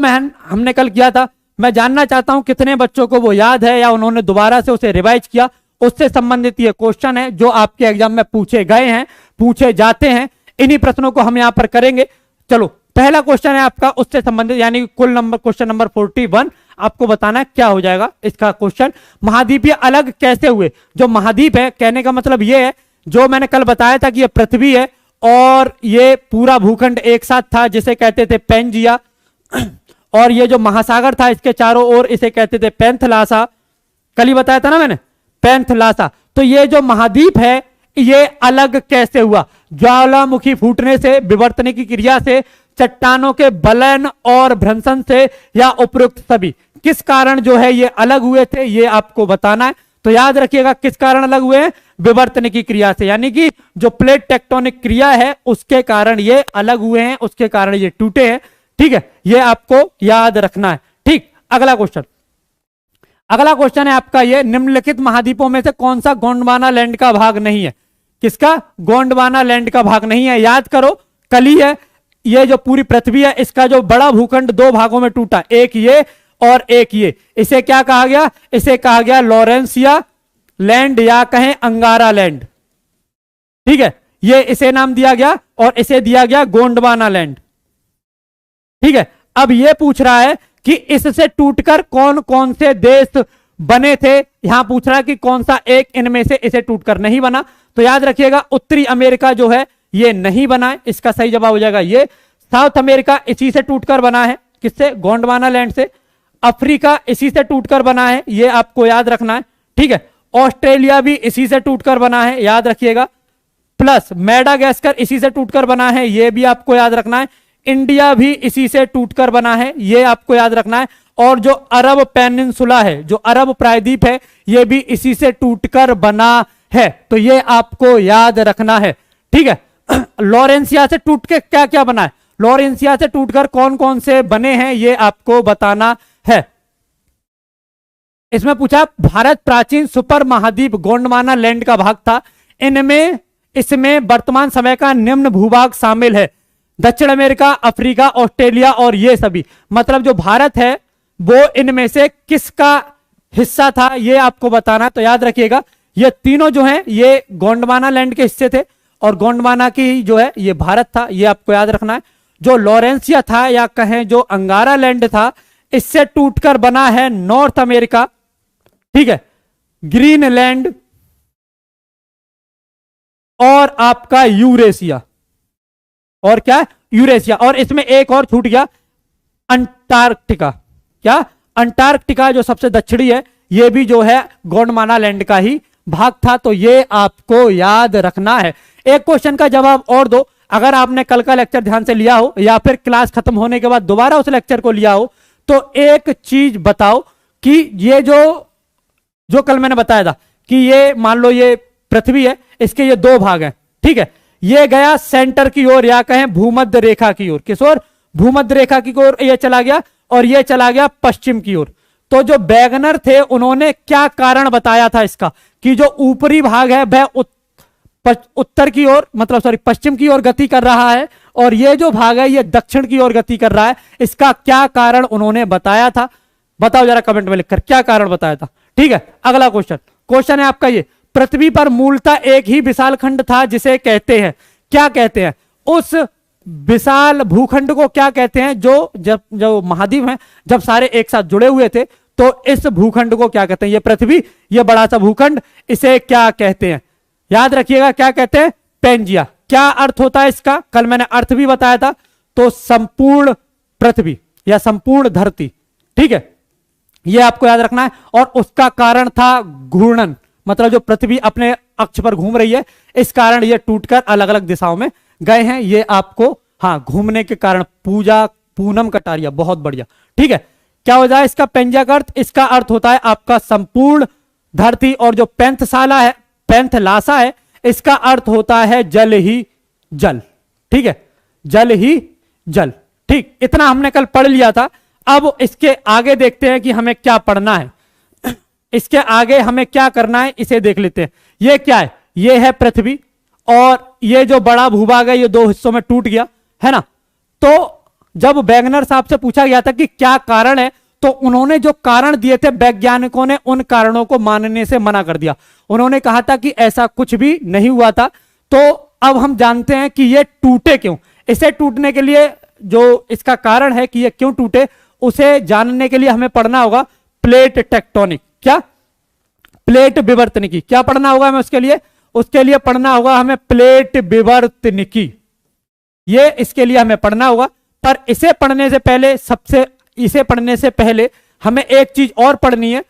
हमने कल किया था, मैं जानना चाहता हूं कितने बच्चों को वो याद है या उन्होंने दोबारा से उसे रिवाइज किया। उससे संबंधित ये क्वेश्चन है जो आपके एग्जाम में पूछे गए हैं, पूछे जाते हैं। इन्हीं प्रश्नों को हम यहां पर करेंगे। चलो, पहला क्वेश्चन है आपका उससे संबंधित, यानी कुल नंबर क्वेश्चन नंबर 41 आपको बताना है क्या हो जाएगा इसका क्वेश्चन। महाद्वीपीय अलग कैसे हुए? जो महाद्वीप है, कहने का मतलब ये है, जो मैंने कल बताया था कि ये पृथ्वी है और ये पूरा भूखंड एक साथ था जिसे कहते थे पेंजिया, और ये जो महासागर था इसके चारों ओर इसे कहते थे पैंथलासा। कल ही बताया था ना मैंने, पैंथलासा। तो ये जो महाद्वीप है ये अलग कैसे हुआ? ज्वालामुखी फूटने से, विवर्तन की क्रिया से, चट्टानों के बलन और भ्रंशन से, या उपरोक्त सभी? किस कारण जो है ये अलग हुए थे ये आपको बताना है। तो याद रखिएगा किस कारण अलग हुए हैं? विवर्तन की क्रिया से, यानी कि जो प्लेट टेक्टोनिक क्रिया है उसके कारण ये अलग हुए हैं, उसके कारण ये टूटे हैं। ठीक है, ये आपको याद रखना है। ठीक, अगला क्वेश्चन। अगला क्वेश्चन है आपका ये, निम्नलिखित महाद्वीपों में से कौन सा गोंडवाना लैंड का भाग नहीं है? किसका? गोंडवाना लैंड का भाग नहीं है। याद करो कल ही है, ये जो पूरी पृथ्वी है इसका जो बड़ा भूखंड दो भागों में टूटा, एक ये और एक ये। इसे क्या कहा गया? इसे कहा गया लॉरेंसिया लैंड या कहें अंगारा लैंड। ठीक है, ये इसे नाम दिया गया और इसे दिया गया गोंडवाना लैंड। ठीक है, अब ये पूछ रहा है कि इससे टूटकर कौन कौन से देश बने थे। यहां पूछ रहा है कि कौन सा एक इनमें से इसे टूटकर नहीं बना। तो याद रखिएगा उत्तरी अमेरिका जो है ये नहीं बना है, इसका सही जवाब हो जाएगा ये। साउथ अमेरिका इसी से टूटकर बना है, किससे? गोंडवाना लैंड से। अफ्रीका इसी से टूटकर बना है, ये आपको याद रखना है। ठीक है, ऑस्ट्रेलिया भी इसी से टूटकर बना है, याद रखिएगा। प्लस मेडागास्कर इसी से टूटकर बना है, ये भी आपको याद रखना है। इंडिया भी इसी से टूटकर बना है, ये आपको याद रखना है। और जो अरब पेनिनसुला है, जो अरब प्रायद्वीप है, ये भी इसी से टूटकर बना है, तो ये आपको याद रखना है। ठीक है, लॉरेंसिया से टूट के क्या क्या बना है, लॉरेंसिया से टूटकर कौन कौन से बने हैं ये आपको बताना है। इसमें पूछा भारत प्राचीन सुपर महाद्वीप गोंडवाना लैंड का भाग था। इसमें वर्तमान समय का निम्न भूभाग शामिल है: दक्षिण अमेरिका, अफ्रीका, ऑस्ट्रेलिया और ये सभी। मतलब जो भारत है वो इनमें से किसका हिस्सा था ये आपको बताना। तो याद रखिएगा ये तीनों जो हैं ये गोंडवाना लैंड के हिस्से थे, और गोंडवाना की जो है ये भारत था, ये आपको याद रखना है। जो लॉरेंसिया था या कहें जो अंगारा लैंड था, इससे टूटकर बना है नॉर्थ अमेरिका। ठीक है, ग्रीनलैंड और आपका यूरेशिया। और क्या? यूरेशिया। और इसमें एक और छूट गया, अंटार्कटिका। क्या? अंटार्कटिका जो सबसे दक्षिणी है, ये भी जो है गोंडवाना लैंड का ही भाग था। तो ये आपको याद रखना है। एक क्वेश्चन का जवाब और दो, अगर आपने कल का लेक्चर ध्यान से लिया हो या फिर क्लास खत्म होने के बाद दोबारा उस लेक्चर को लिया हो, तो एक चीज बताओ कि ये जो कल मैंने बताया था कि ये मान लो ये पृथ्वी है, इसके ये दो भाग हैं। ठीक है, ये गया सेंटर की ओर या कहें भूमध्य रेखा की ओर। किस ओर? भूमध्य रेखा की ओर ये चला गया, और ये चला गया पश्चिम की ओर। तो जो वैगनर थे उन्होंने क्या कारण बताया था इसका, कि जो ऊपरी भाग है वह उत्तर की ओर, मतलब सॉरी पश्चिम की ओर गति कर रहा है, और ये जो भाग है ये दक्षिण की ओर गति कर रहा है। इसका क्या कारण उन्होंने बताया था? बताओ जरा कमेंट में लिखकर क्या कारण बताया था। ठीक है, अगला क्वेश्चन है आपका ये, पृथ्वी पर मूलतः एक ही विशाल खंड था जिसे कहते हैं, क्या कहते हैं? उस विशाल भूखंड को क्या कहते हैं? जो महाद्वीप हैं जब सारे एक साथ जुड़े हुए थे, तो इस भूखंड को क्या कहते हैं? ये पृथ्वी, ये बड़ा सा भूखंड, इसे क्या कहते हैं? याद रखिएगा क्या कहते हैं? पेंजिया। क्या अर्थ होता है इसका? कल मैंने अर्थ भी बताया था। तो संपूर्ण पृथ्वी या संपूर्ण धरती। ठीक है, यह आपको याद रखना है। और उसका कारण था घूर्णन, मतलब जो पृथ्वी अपने अक्ष पर घूम रही है, इस कारण यह टूटकर अलग अलग दिशाओं में गए हैं। ये आपको, हाँ, घूमने के कारण। पूजा पूनम कटारिया, बहुत बढ़िया। ठीक है, क्या हो जाए इसका पेंजिया का अर्थ? इसका अर्थ होता है आपका संपूर्ण धरती। और जो पैंथलासा है, इसका अर्थ होता है जल ही जल। ठीक है, जल ही जल। ठीक, इतना हमने कल पढ़ लिया था। अब इसके आगे देखते हैं कि हमें क्या पढ़ना है, इसके आगे हमें क्या करना है, इसे देख लेते हैं। ये क्या है? ये है पृथ्वी, और ये जो बड़ा भूभाग है ये दो हिस्सों में टूट गया है ना। तो जब वैगनर साहब से पूछा गया था कि क्या कारण है, तो उन्होंने जो कारण दिए थे, वैज्ञानिकों ने उन कारणों को मानने से मना कर दिया। उन्होंने कहा था कि ऐसा कुछ भी नहीं हुआ था। तो अब हम जानते हैं कि ये टूटे क्यों। इसे टूटने के लिए जो इसका कारण है कि ये क्यों टूटे, उसे जानने के लिए हमें पढ़ना होगा प्लेट टेक्टोनिक। क्या? प्लेट विवर्तनिकी। क्या पढ़ना होगा हमें उसके लिए? उसके लिए पढ़ना होगा हमें प्लेट विवर्तनिकी, ये इसके लिए हमें पढ़ना होगा। पर इसे पढ़ने से पहले हमें एक चीज और पढ़नी है,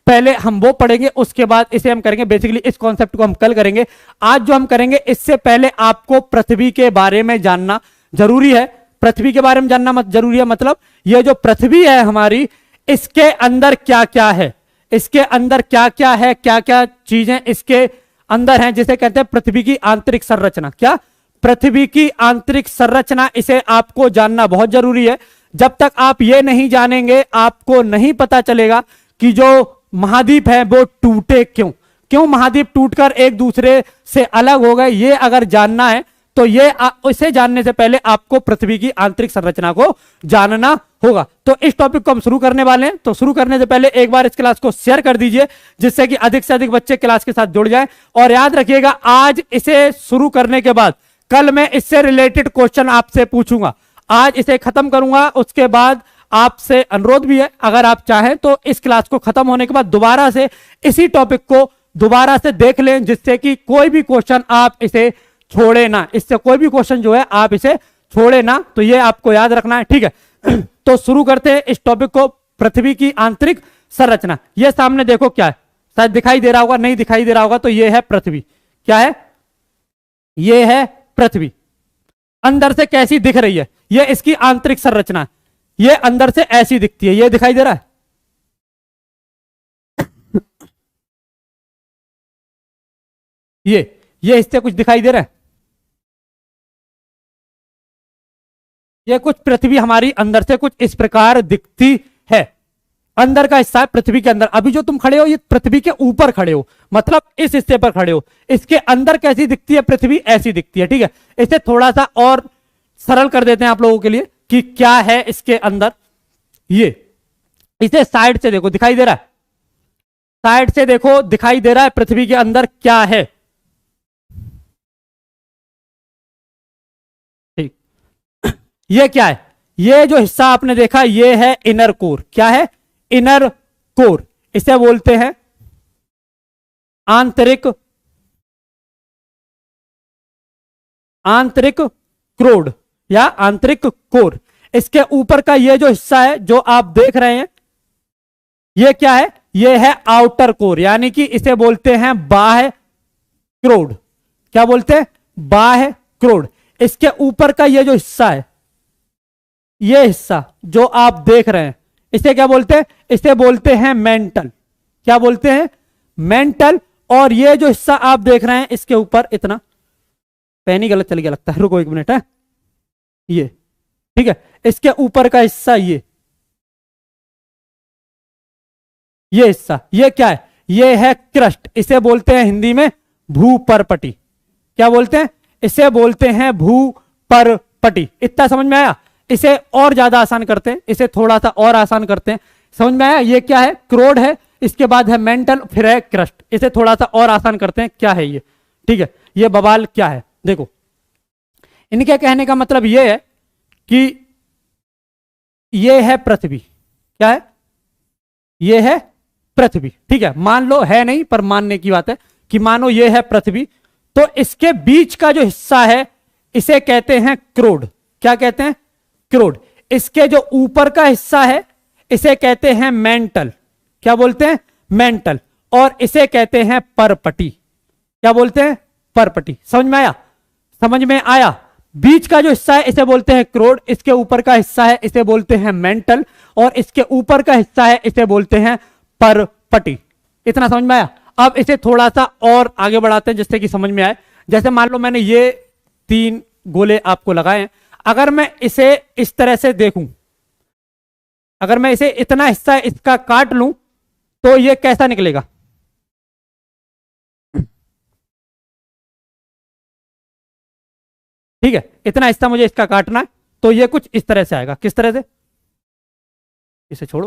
पहले हम वो पढ़ेंगे उसके बाद इसे हम करेंगे। बेसिकली इस कॉन्सेप्ट को हम कल करेंगे, आज जो हम करेंगे इससे पहले आपको पृथ्वी के बारे में जानना जरूरी है। पृथ्वी के बारे में जानना जरूरी है, मतलब ये जो पृथ्वी है हमारी, इसके अंदर क्या क्या है, इसके अंदर क्या क्या है, क्या क्या चीजें इसके अंदर हैं, जिसे कहते हैं पृथ्वी की आंतरिक संरचना। क्या? पृथ्वी की आंतरिक संरचना, इसे आपको जानना बहुत जरूरी है। जब तक आप ये नहीं जानेंगे आपको नहीं पता चलेगा कि जो महाद्वीप है वो टूटे क्यों, क्यों महाद्वीप टूटकर एक दूसरे से अलग हो गए। ये अगर जानना है तो इसे जानने से पहले आपको पृथ्वी की आंतरिक संरचना को जानना होगा। तो इस टॉपिक को हम शुरू करने वाले हैं। तो शुरू करने से पहले एक बार इस क्लास को शेयर कर दीजिए, जिससे कि अधिक से अधिक बच्चे क्लास के साथ जुड़ जाएं। और याद रखिएगा, आज इसे शुरू करने के बाद कल मैं इससे रिलेटेड क्वेश्चन आपसे पूछूंगा। आज इसे खत्म करूंगा, उसके बाद आपसे अनुरोध भी है, अगर आप चाहें तो इस क्लास को खत्म होने के बाद दोबारा से इसी टॉपिक को दोबारा से देख लें, जिससे कि कोई भी क्वेश्चन आप इसे छोड़े ना, इससे कोई भी क्वेश्चन जो है आप इसे छोड़े ना। तो ये आपको याद रखना है, ठीक है। तो शुरू करते हैं इस टॉपिक को, पृथ्वी की आंतरिक संरचना। ये सामने देखो क्या है, शायद दिखाई दे रहा होगा, नहीं दिखाई दे रहा होगा, तो ये है पृथ्वी। क्या है? ये है पृथ्वी। अंदर से कैसी दिख रही है, ये इसकी आंतरिक संरचना, ये अंदर से ऐसी दिखती है। ये दिखाई दे रहा है, ये इससे कुछ दिखाई दे रहा है। ये कुछ पृथ्वी हमारी अंदर से कुछ इस प्रकार दिखती है। अंदर का हिस्सा है पृथ्वी के अंदर। अभी जो तुम खड़े हो ये पृथ्वी के ऊपर खड़े हो, मतलब इस हिस्से पर खड़े हो। इसके अंदर कैसी दिखती है पृथ्वी? ऐसी दिखती है, ठीक है। इसे थोड़ा सा और सरल कर देते हैं आप लोगों के लिए कि क्या है इसके अंदर। ये इसे साइड से देखो, दिखाई दे रहा है, साइड से देखो दिखाई दे रहा है पृथ्वी के अंदर क्या है। ठीक, ये क्या है? ये जो हिस्सा आपने देखा ये है इनर कोर। क्या है? Inner core. इसे बोलते हैं आंतरिक क्रोड या आंतरिक कोर। इसके ऊपर का ये जो हिस्सा है जो आप देख रहे हैं, ये क्या है? ये है आउटर कोर, यानी कि इसे बोलते हैं बाह्य क्रोड। क्या बोलते हैं? बाह्य क्रोड। इसके ऊपर का ये जो हिस्सा है, ये हिस्सा जो आप देख रहे हैं, इसे क्या बोलते हैं? इसे बोलते हैं मेंटल। क्या बोलते हैं? मेंटल। और ये जो हिस्सा आप देख रहे हैं इसके ऊपर इतना, पेन ही गलत चल गया लगता है, रुको एक मिनट है, ये ठीक है। इसके ऊपर का हिस्सा ये हिस्सा, ये क्या है? ये है क्रस्ट। इसे बोलते हैं हिंदी में भूपरपटी। क्या बोलते हैं? इसे बोलते हैं भूपरपटी। इतना समझ में आया? इसे और ज्यादा आसान करते हैं, इसे थोड़ा सा और आसान करते हैं। समझ में आया? ये क्या है? क्रोड है, इसके बाद है मेंटल, फिर है क्रस्ट। इसे थोड़ा सा और आसान करते हैं, क्या है ये? ठीक है, ये बवाल क्या है? देखो, इनके कहने का मतलब ये है कि ये है पृथ्वी। क्या है? ये है पृथ्वी, ठीक है। मान लो, है नहीं पर मानने की बात है कि मानो ये है पृथ्वी, तो इसके बीच का जो हिस्सा है इसे कहते हैं क्रोड। क्या कहते हैं? क्रोड। इसके जो ऊपर का हिस्सा है इसे कहते हैं मेंटल। क्या बोलते हैं? मेंटल। और इसे कहते हैं परपटी। क्या बोलते हैं? परपटी। समझ में आया? समझ में आया? बीच का जो हिस्सा है इसे बोलते हैं क्रोड, इसके ऊपर का हिस्सा है इसे बोलते हैं मेंटल, और इसके ऊपर का हिस्सा है इसे बोलते हैं परपटी। इतना समझ में आया? अब इसे थोड़ा सा और आगे बढ़ाते हैं जिससे कि समझ में आए। जैसे मान लो मैंने ये 3 गोले आपको लगाए हैं, अगर मैं इसे इस तरह से देखूं, अगर मैं इसे इतना हिस्सा इसका काट लूं तो ये कैसा निकलेगा? ठीक है, इतना हिस्सा मुझे इसका काटना है तो ये कुछ इस तरह से आएगा। किस तरह से? इसे छोड़ो,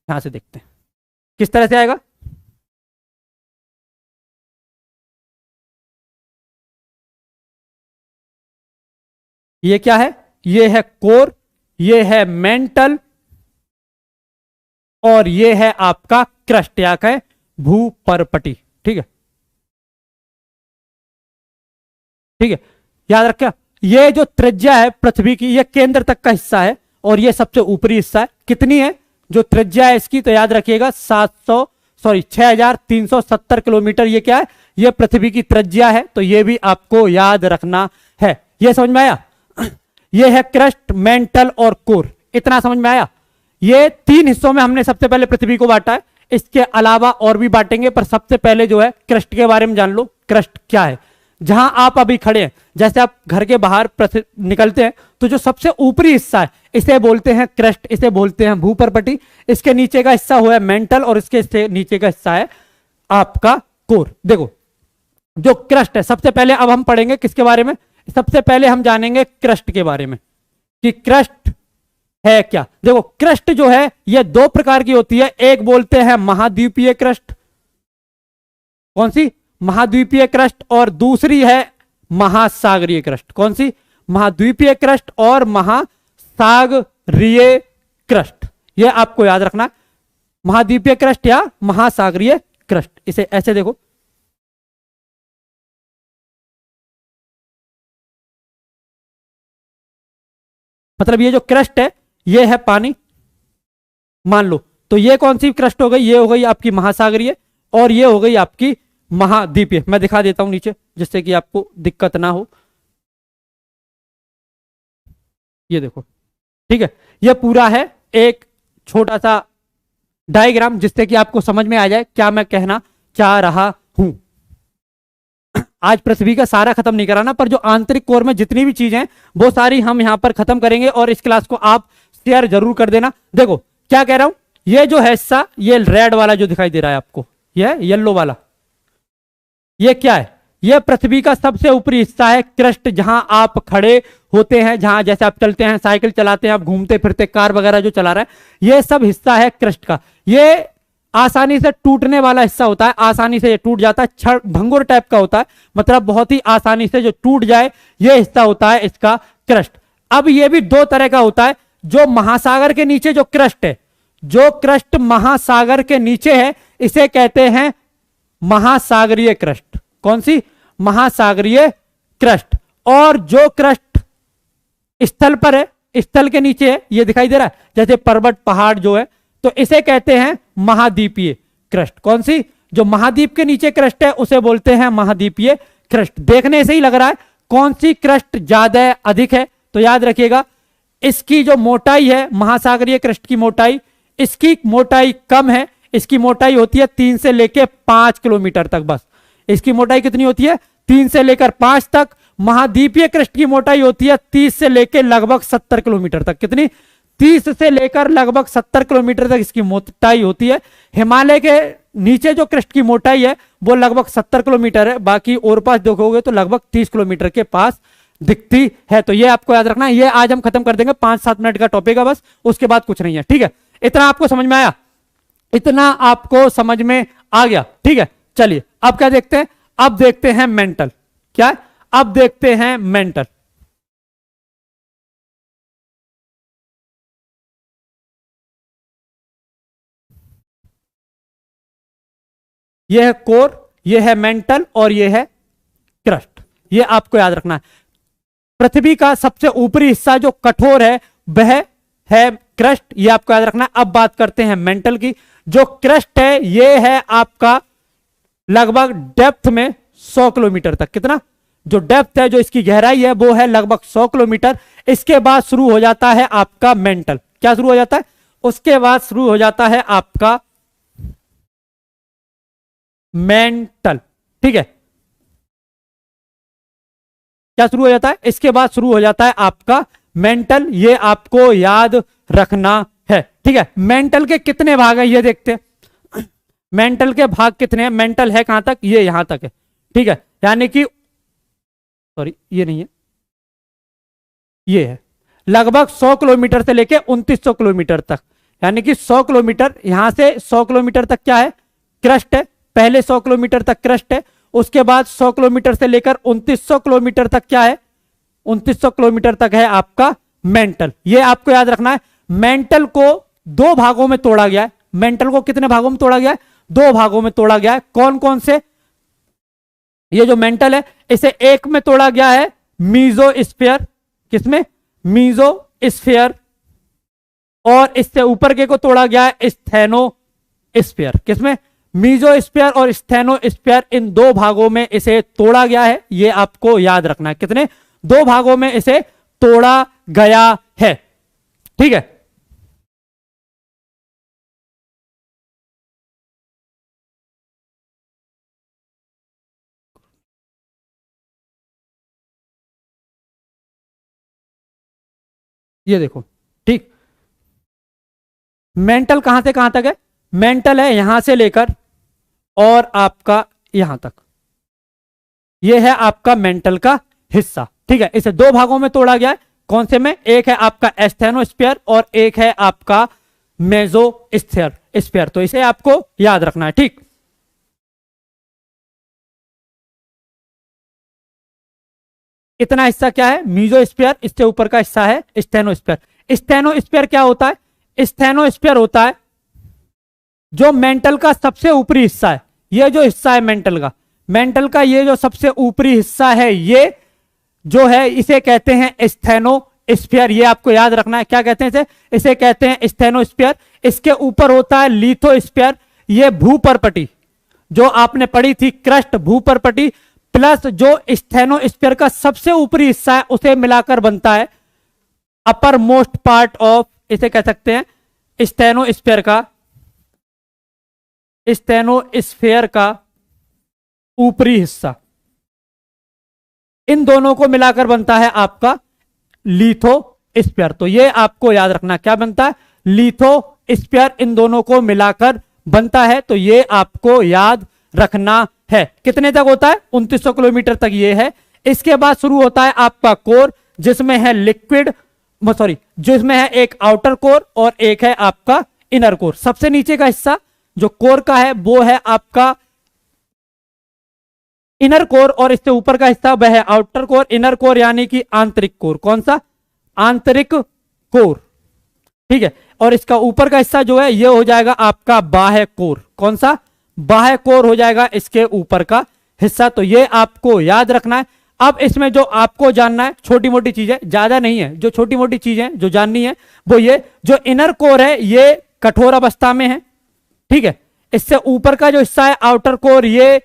यहां से देखते हैं किस तरह से आएगा। ये क्या है? ये है कोर, ये है मेंटल, और ये है आपका क्रस्ट या है भूपरपटी। ठीक है, ठीक है, याद रखा। ये जो त्रिज्या है पृथ्वी की, ये केंद्र तक का हिस्सा है और ये सबसे ऊपरी हिस्सा है। कितनी है जो त्रिज्या है इसकी, तो याद रखिएगा 6370 किलोमीटर। ये क्या है, ये पृथ्वी की त्रिज्या है, तो ये भी आपको याद रखना है। ये समझ में आया? ये है क्रस्ट, मेंटल और कोर, इतना समझ में आया। ये 3 हिस्सों में हमने सबसे पहले पृथ्वी को बांटा है, इसके अलावा और भी बांटेंगे, पर सबसे पहले जो है क्रस्ट के बारे में जान लो। क्रस्ट क्या है, जहां आप अभी खड़े हैं, जैसे आप घर के बाहर निकलते हैं तो जो सबसे ऊपरी हिस्सा है इसे बोलते हैं क्रस्ट, इसे बोलते हैं भूपर्पटी। इसके नीचे का हिस्सा हुआ है मेंटल और इसके नीचे का हिस्सा है आपका कोर। देखो जो क्रस्ट है, सबसे पहले अब हम पढ़ेंगे किसके बारे में, सबसे पहले हम जानेंगे क्रस्ट के बारे में कि क्रस्ट है क्या। देखो क्रस्ट जो है यह 2 प्रकार की होती है, एक बोलते हैं महाद्वीपीय क्रस्ट, कौन सी, महाद्वीपीय क्रस्ट, और दूसरी है महासागरीय क्रस्ट। कौन सी, महाद्वीपीय क्रस्ट और महासागरीय क्रस्ट, यह आपको याद रखना, महाद्वीपीय क्रस्ट या महासागरीय क्रस्ट। इसे ऐसे देखो, मतलब ये जो क्रस्ट है ये है पानी, मान लो, तो ये कौन सी क्रस्ट हो गई, ये हो गई आपकी महासागरीय और ये हो गई आपकी महाद्वीपीय। मैं दिखा देता हूं नीचे जिससे कि आपको दिक्कत ना हो। ये देखो, ठीक है, ये पूरा है एक छोटा सा डायग्राम जिससे कि आपको समझ में आ जाए क्या मैं कहना चाह रहा हूं। आज पृथ्वी का सारा खत्म नहीं कराना, पर जो आंतरिक कोर में जितनी भी चीजें हैं वो सारी हम यहां पर खत्म करेंगे और इस क्लास को आप शेयर जरूर कर देना। देखो क्या कह रहा हूं, ये जो है हिस्सा, ये रेड वाला जो दिखाई दे रहा है आपको, ये येलो वाला, ये क्या है, ये पृथ्वी का सबसे ऊपरी हिस्सा है क्रस्ट, जहां आप खड़े होते हैं, जहां जैसे आप चलते हैं, साइकिल चलाते हैं, आप घूमते फिरते, कार वगैरह जो चला रहा है, ये सब हिस्सा है क्रस्ट का। ये आसानी से टूटने वाला हिस्सा होता है, आसानी से ये टूट जाता है, छड़ भंगुर टाइप का होता है, मतलब बहुत ही आसानी से जो टूट जाए, ये हिस्सा होता है इसका क्रस्ट। अब ये भी 2 तरह का होता है, जो महासागर के नीचे जो क्रस्ट है, जो क्रस्ट महासागर के नीचे है इसे कहते हैं महासागरीय क्रस्ट। कौन सी, महासागरीय क्रस्ट। और जो क्रस्ट स्थल पर है, स्थल के नीचे है, ये दिखाई दे रहा है जैसे पर्वत पहाड़ जो है, तो इसे कहते हैं महाद्वीपीय क्रस्ट। कौन सी, जो महाद्वीप के नीचे क्रस्ट है उसे बोलते हैं महाद्वीपीय क्रस्ट। देखने से ही लग रहा है कौन सी क्रस्ट ज्यादा अधिक है, तो याद रखिएगा इसकी जो मोटाई है, महासागरीय क्रस्ट की मोटाई, इसकी मोटाई कम है, इसकी मोटाई होती है 3 से लेकर 5 किलोमीटर तक, बस इसकी मोटाई कितनी होती है, 3 से लेकर 5 तक। महाद्वीपीय क्रस्ट की मोटाई होती है 30 से लेकर लगभग 70 किलोमीटर तक। कितनी, 30 से लेकर लगभग 70 किलोमीटर तक इसकी मोटाई होती है। हिमालय के नीचे जो क्रस्ट की मोटाई है वो लगभग 70 किलोमीटर है, बाकी और पास देखोगे तो लगभग 30 किलोमीटर के पास दिखती है। तो ये आपको याद रखना है, ये आज हम खत्म कर देंगे, 5-7 मिनट का टॉपिक है बस, उसके बाद कुछ नहीं है। ठीक है, इतना आपको समझ में आया, इतना आपको समझ में आ गया। ठीक है, चलिए अब क्या देखते हैं, अब देखते हैं मेंटल। क्या है, अब देखते हैं मेंटल। यह है कोर, यह है मेंटल और यह है क्रस्ट। यह आपको याद रखना है। पृथ्वी का सबसे ऊपरी हिस्सा जो कठोर है वह है क्रस्ट, यह आपको याद रखना है। अब बात करते हैं मेंटल की। जो क्रस्ट है यह है आपका लगभग डेप्थ में 100 किलोमीटर तक। कितना, जो डेप्थ है, जो इसकी गहराई है वो है लगभग 100 किलोमीटर। इसके बाद शुरू हो जाता है आपका मेंटल। क्या शुरू हो जाता है, उसके बाद शुरू हो जाता है आपका मेंटल। ठीक है, क्या शुरू हो जाता है, इसके बाद शुरू हो जाता है आपका मेंटल। ये आपको याद रखना है। ठीक है, मेंटल के कितने भाग है ये देखते हैं। मेंटल के भाग कितने हैं, मेंटल है कहां तक, ये यहां तक है। ठीक है, यानी कि सॉरी ये नहीं है, ये है लगभग 100 किलोमीटर से लेके 2900 किलोमीटर तक, यानी कि 100 किलोमीटर, यहां से 100 किलोमीटर तक क्या है, क्रस्ट है। पहले 100 किलोमीटर तक क्रस्ट है, उसके बाद 100 किलोमीटर से लेकर 2900 किलोमीटर तक क्या है, 2900 किलोमीटर तक है आपका मेंटल। ये आपको याद रखना है। मेंटल को 2 भागों में तोड़ा गया है। मेंटल को कितने भागों में तोड़ा गया है, 2 भागों में तोड़ा गया है। कौन कौन से, ये जो मेंटल है इसे एक में तोड़ा गया है मीजोस्फीयर, किसमें, मीजोस्फीयर, और इससे ऊपर के को तोड़ा गया है स्टेनोस्फीयर, किसमें, मीजोस्फीयर और स्टेनोस्फीयर, इन दो भागों में इसे तोड़ा गया है। ये आपको याद रखना है, कितने, दो भागों में इसे तोड़ा गया है, ठीक है। ये देखो, ठीक, मेंटल कहां से कहां तक है, मेंटल है यहां से लेकर और आपका यहां तक, ये है आपका मेंटल का हिस्सा, ठीक है। इसे दो भागों में तोड़ा गया है, कौन से में, एक है आपका एस्थेनोस्फीयर और एक है आपका मेसोस्फीयर स्फीयर, तो इसे आपको याद रखना है, ठीक। इतना हिस्सा क्या है, मीजोस्फीयर, इससे ऊपर का हिस्सा है स्टेनोस्फीयर। स्टेनोस्फीयर क्या होता है, स्टेनोस्फीयर होता है जो मेंटल का सबसे ऊपरी हिस्सा है। ये जो हिस्सा है मेंटल का, मेंटल का ये जो सबसे ऊपरी हिस्सा है, ये जो है इसे कहते हैं स्टेनोस्फीयर। ये आपको याद रखना है, क्या कहते हैं इसे, इसे कहते हैं स्टेनोस्फीयर। इसके ऊपर होता है लिथोस्फीयर, ये भूपर्पटी जो आपने पढ़ी थी, क्रस्ट भूपर्पटी, प्लस जो स्टेनोस्फीयर का सबसे ऊपरी हिस्सा है उसे मिलाकर बनता है अपर मोस्ट पार्ट ऑफ, इसे कह सकते हैं स्टेनोस्फीयर का, स्टेनोस्फीयर का ऊपरी हिस्सा। इन दोनों को मिलाकर बनता है आपका लिथोस्फीयर। तो ये आपको याद रखना, क्या बनता है, लिथोस्फीयर, इन दोनों को मिलाकर बनता है, तो ये आपको याद रखना है। कितने तक होता है, 2900 किलोमीटर तक ये है। इसके बाद शुरू होता है आपका कोर, जिसमें है लिक्विड, सॉरी, जिसमें है एक आउटर कोर और एक है आपका इनर कोर। सबसे नीचे का हिस्सा जो कोर का है वो है आपका इनर कोर, और इससे ऊपर का हिस्सा वह है आउटर कोर। इनर कोर यानी कि आंतरिक कोर, कौन सा, आंतरिक कोर, ठीक है। और इसका ऊपर का हिस्सा जो है ये हो जाएगा आपका बाह्य कोर, कौन सा, बाह्य कोर हो जाएगा इसके ऊपर का हिस्सा। तो ये आपको याद रखना है। अब इसमें जो आपको जानना है, छोटी मोटी चीजें, ज्यादा नहीं है, जो छोटी मोटी चीजें जो जाननी है वो ये, जो इनर कोर है ये कठोर अवस्था में है, ठीक है। इससे ऊपर का जो हिस्सा है आउटर कोर, ये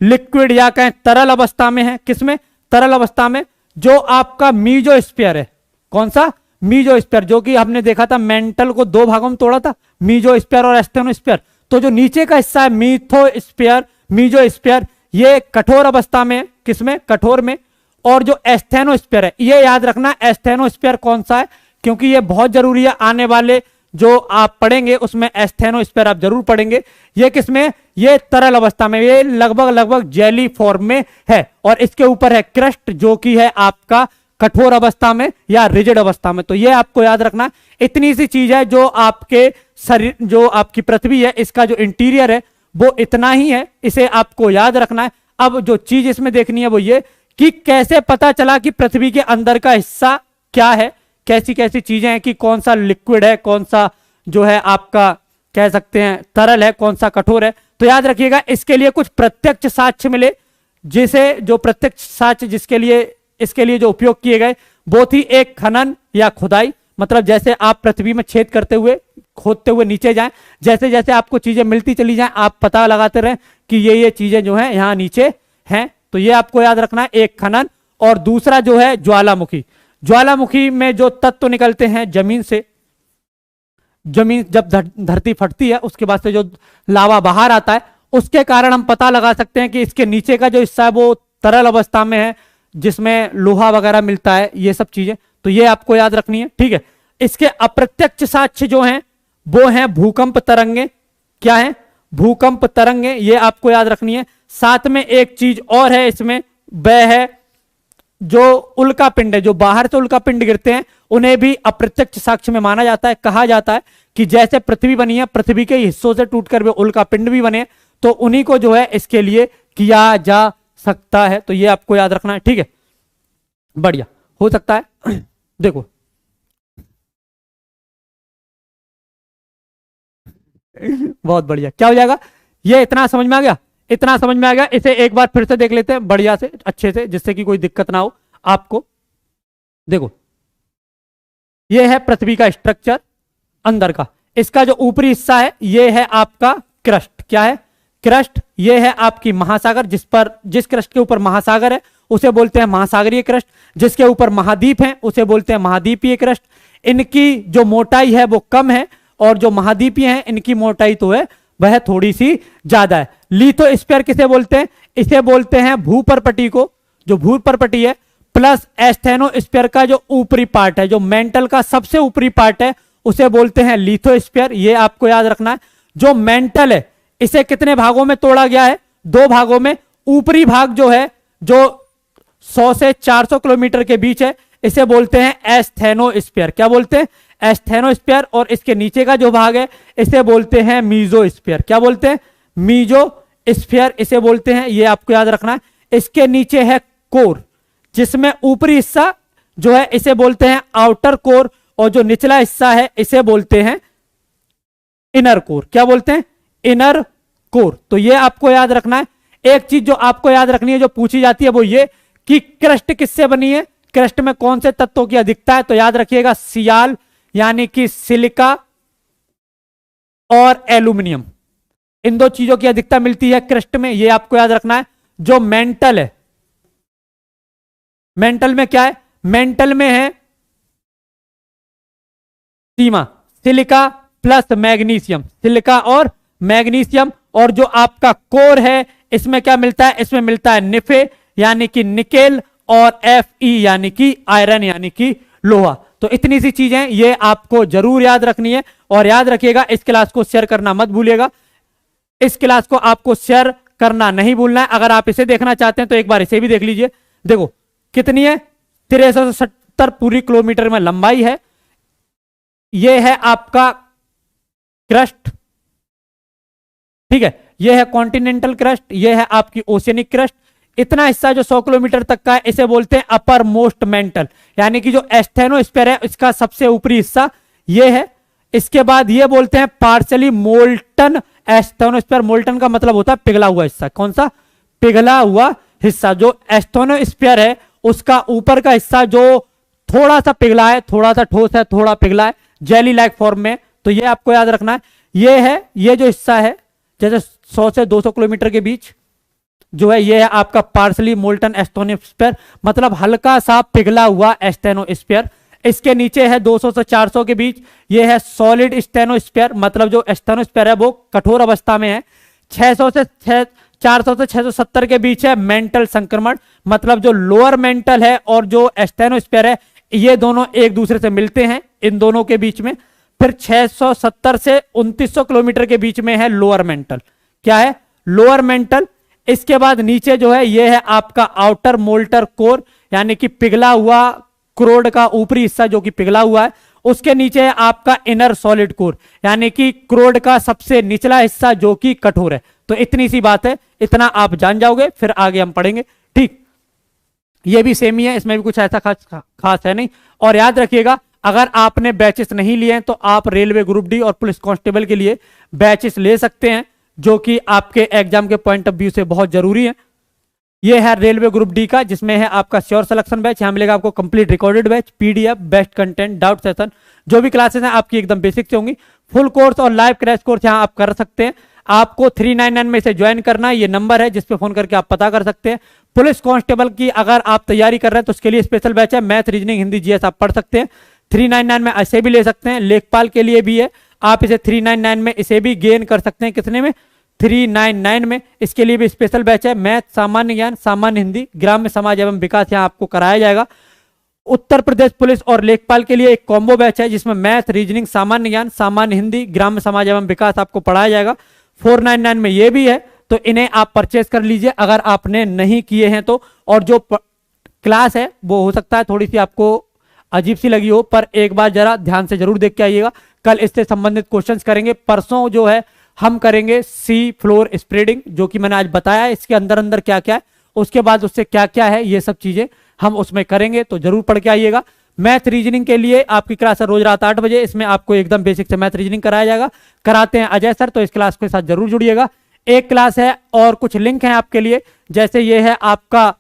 लिक्विड या कहें तरल अवस्था में है, किसमें, तरल अवस्था में। जो आपका मीजोस्फीयर है, कौन सा, मीजोस्फीयर, जो कि हमने देखा था मेंटल को दो भागों में तोड़ा था, मीजोस्फीयर और स्टेनोस्फीयर। तो जो नीचे का हिस्सा है मीथोस्फीयर, मीजोस्फीयर, ये कठोर अवस्था में, किसमें, कठोर में। और जो एस्थेनोस्फीयर है, ये याद रखना एस्थेनोस्फीयर कौन सा है, क्योंकि ये बहुत जरूरी है, आने वाले जो आप पढ़ेंगे उसमें एस्थेनोस्फीयर आप जरूर पढ़ेंगे। ये किसमें, ये तरल अवस्था में, ये लगभग जेली फॉर्म में है। और इसके ऊपर है क्रस्ट, जो कि है आपका कठोर अवस्था में या रिजिड अवस्था में। तो ये आपको याद रखना, इतनी सी चीज है जो आपके शरीर, जो आपकी पृथ्वी है, इसका जो इंटीरियर है वो इतना ही है, इसे आपको याद रखना है। अब जो चीज इसमें देखनी है वो ये कि कैसे पता चला कि पृथ्वी के अंदर का हिस्सा क्या है, कैसी कैसी चीजें हैं, कि कौन सा लिक्विड है, कौन सा जो है आपका कह सकते हैं तरल है, कौन सा कठोर है। तो याद रखिएगा, इसके लिए कुछ प्रत्यक्ष साक्ष्य मिले, जिसे जो प्रत्यक्ष साक्ष्य जिसके लिए इसके लिए जो उपयोग किए गए वो थी एक खनन या खुदाई। मतलब जैसे आप पृथ्वी में छेद करते हुए, खोदते हुए नीचे जाएं, जैसे जैसे आपको चीजें मिलती चली जाएं, आप पता लगाते रहें कि ये चीजें जो हैं यहां नीचे हैं। तो ये आपको याद रखना है, एक खनन। और दूसरा जो है ज्वालामुखी, ज्वालामुखी में जो तत्व निकलते हैं जमीन से, जमीन जब धरती फटती है उसके बाद से जो लावा बाहर आता है, उसके कारण हम पता लगा सकते हैं कि इसके नीचे का जो हिस्सा है वो तरल अवस्था में है, जिसमें लोहा वगैरह मिलता है, ये सब चीजें। तो ये आपको याद रखनी है, ठीक है। इसके अप्रत्यक्ष साक्ष्य जो हैं वो हैं भूकंप तरंगे। क्या है, भूकंप तरंगे, ये आपको याद रखनी है। साथ में एक चीज और है इसमें, वह है जो उल्का पिंड है, जो बाहर से उल्का पिंड गिरते हैं, उन्हें भी अप्रत्यक्ष साक्ष्य में माना जाता है। कहा जाता है कि जैसे पृथ्वी बनी है, पृथ्वी के हिस्सों से टूटकर वे उल्का पिंड भी बने, तो उन्हीं को जो है इसके लिए किया जा सकता है। तो ये आपको याद रखना है, ठीक है, बढ़िया हो सकता है। देखो बहुत बढ़िया, क्या हो जाएगा, ये इतना समझ में आ गया। इतना समझ में आ गया। इसे एक बार फिर से देख लेते हैं बढ़िया से, अच्छे से, जिससे कि कोई दिक्कत ना हो आपको। देखो, यह है पृथ्वी का स्ट्रक्चर अंदर का। इसका जो ऊपरी हिस्सा है यह है आपका क्रस्ट। क्या है? क्रस्ट। यह है आपकी महासागर, जिस क्रस्ट के ऊपर महासागर है उसे बोलते हैं महासागरीय क्रस्ट। जिसके ऊपर महाद्वीप है उसे बोलते हैं महाद्वीपीय क्रस्ट। इनकी जो मोटाई है वो कम है, और जो महाद्वीपीय है इनकी मोटाई तो है वह थोड़ी सी ज्यादा है। लिथोस्फीयर किसे बोलते हैं? इसे बोलते हैं भूपर्पटी को, जो भूपर्पटी है, प्लस एस्थेनोस्फीयर का जो ऊपरी पार्ट है, जो मेंटल का सबसे ऊपरी पार्ट है, उसे बोलते हैं लिथोस्फीयर। ये आपको याद रखना है। जो मेंटल है इसे कितने भागों में तोड़ा गया है? 2 भागों में। ऊपरी भाग जो है, जो 100 से 400 किलोमीटर के बीच है, इसे बोलते हैं एस्थेनोस्फीयर। क्या बोलते हैं? एस्थेनोस्फीयर। और इसके नीचे का जो भाग है इसे बोलते हैं मीजोस्फीयर। क्या बोलते हैं? मीजोस्फीयर इसे बोलते हैं। ये आपको याद रखना है। इसके नीचे है कोर, जिसमें ऊपरी हिस्सा जो है इसे बोलते हैं आउटर कोर, और जो निचला हिस्सा है इसे बोलते हैं इनर कोर। क्या बोलते हैं? Inner core. तो ये आपको याद रखना है। एक चीज जो आपको याद रखनी है, जो पूछी जाती है, वो ये कि क्रस्ट किससे बनी है, क्रस्ट में कौन से तत्वों की अधिकता है। तो याद रखिएगा सियाल, यानी कि सिलिका और एल्यूमिनियम, इन 2 चीजों की अधिकता मिलती है क्रस्ट में। ये आपको याद रखना है। जो मेंटल है, मेंटल में क्या है? मेंटल में है सीमा, सिलिका प्लस मैग्नीशियम, सिलिका और मैग्नीशियम। और जो आपका कोर है इसमें क्या मिलता है? इसमें मिलता है निफे, यानी कि निकेल, और Fe यानी कि आयरन, यानी कि लोहा। तो इतनी सी चीजें ये आपको जरूर याद रखनी है। और याद रखिएगा, इस क्लास को शेयर करना मत भूलिएगा। इस क्लास को आपको शेयर करना नहीं भूलना है। अगर आप इसे देखना चाहते हैं तो एक बार इसे भी देख लीजिए। देखो कितनी है? 370 पूरी किलोमीटर में लंबाई है। यह है आपका क्रस्ट, ठीक है। यह है कॉन्टिनेंटल क्रस्ट, यह है आपकी ओशियनिक क्रस्ट। इतना हिस्सा जो 100 किलोमीटर तक का है इसे बोलते हैं अपर मोस्ट मेंटल, यानी कि जो एस्थेनोस्फीयर है इसका सबसे ऊपरी हिस्सा यह है। इसके बाद ये बोलते हैं पार्शियली मोल्टन एस्थेनोस्फीयर। मोल्टन का मतलब होता है पिघला हुआ हिस्सा। कौन सा? पिघला हुआ हिस्सा। जो एस्थेनोस्फीयर है उसका ऊपर का हिस्सा जो थोड़ा सा पिघला है, थोड़ा सा ठोस है, थोड़ा पिघला है, जेली लाइक फॉर्म में। तो ये आपको याद रखना है। ये है, ये जो हिस्सा है जैसे 100 से 200 किलोमीटर के बीच जो है, ये है आपका पार्शली मोल्टन एस्थेनोस्फीयर, मतलब हल्का सा पिघला हुआ एस्थेनोस्फीयर। इसके नीचे है 200 से 400 के बीच, ये है सॉलिड स्टेनोस्फीयर, मतलब जो एस्थेनोस्फीयर है वो कठोर अवस्था में है। 400 से 670 के बीच है मेंटल संक्रमण, मतलब जो लोअर मेंटल है और जो एस्थेनोस्फीयर है ये दोनों एक दूसरे से मिलते हैं, इन दोनों के बीच में। फिर 670 से 2900 किलोमीटर के बीच में है लोअर मेंटल। क्या है? Lower mental. इसके बाद नीचे जो है ये है आपका आउटर मोल्टर कोर, यानी कि पिघला हुआ क्रोड का ऊपरी हिस्सा जो कि पिघला हुआ है। उसके नीचे है आपका इनर सॉलिड कोर, यानी कि क्रोड का सबसे निचला हिस्सा जो कि कठोर है। तो इतनी सी बात है, इतना आप जान जाओगे, फिर आगे हम पढ़ेंगे। ठीक, ये भी सेम ही है, इसमें भी कुछ ऐसा खास है नहीं। और याद रखिएगा, अगर आपने बैचेस नहीं लिए हैं तो आप रेलवे ग्रुप डी और पुलिस कांस्टेबल के लिए बैचेस ले सकते हैं, जो कि आपके एग्जाम के पॉइंट ऑफ व्यू से बहुत जरूरी है। ये है रेलवे ग्रुप डी का, जिसमें है आपका श्योर सिलेक्शन बैच। यहां मिलेगा आपको complete recorded batch, PDF, best content, doubt session, जो भी क्लासेस हैं आपकी एकदम बेसिक से होंगी। फुल कोर्स और लाइव क्रैश कोर्स यहां आप कर सकते हैं। आपको 399 में से ज्वाइन करना है, ये नंबर है जिस पे फोन करके आप पता कर सकते हैं। पुलिस कांस्टेबल की अगर आप तैयारी कर रहे हैं तो उसके लिए स्पेशल बैच है, मैथ, रीजनिंग, हिंदी, जीएस आप पढ़ सकते हैं। 399 में ऐसे भी ले सकते हैं। लेखपाल के लिए भी है, आप इसे 399 में इसे भी गेन कर सकते हैं। कितने में? 399 में। इसके लिए भी स्पेशल बैच है, मैथ, सामान्य ज्ञान, सामान्य हिंदी, ग्राम्य समाज एवं विकास यहाँ आपको कराया जाएगा। उत्तर प्रदेश पुलिस और लेखपाल के लिए एक कॉम्बो बैच है, जिसमें मैथ, रीजनिंग, सामान्य ज्ञान, सामान्य हिंदी, ग्राम्य समाज एवं विकास आपको पढ़ाया जाएगा। 499 में ये भी है, तो इन्हें आप परचेज कर लीजिए अगर आपने नहीं किए हैं तो। और जो क्लास है वो हो सकता है थोड़ी सी आपको अजीब सी लगी हो, पर एक बार जरा ध्यान से जरूर देख के आइएगा। कल इससे संबंधित क्वेश्चंस करेंगे। परसों जो है हम करेंगे सी फ्लोर स्प्रेडिंग, जो कि मैंने आज बताया है, इसके अंदर अंदर क्या क्या है, उसके बाद उससे क्या क्या है, ये सब चीजें हम उसमें करेंगे, तो जरूर पढ़ के आइएगा। मैथ रीजनिंग के लिए आपकी क्लास है रोज रात 8 बजे। इसमें आपको एकदम बेसिक से मैथ रीजनिंग कराया जाएगा, कराते हैं अजय सर, तो इस क्लास के साथ जरूर जुड़िएगा। एक क्लास है और कुछ लिंक हैं आपके लिए, जैसे ये है आपका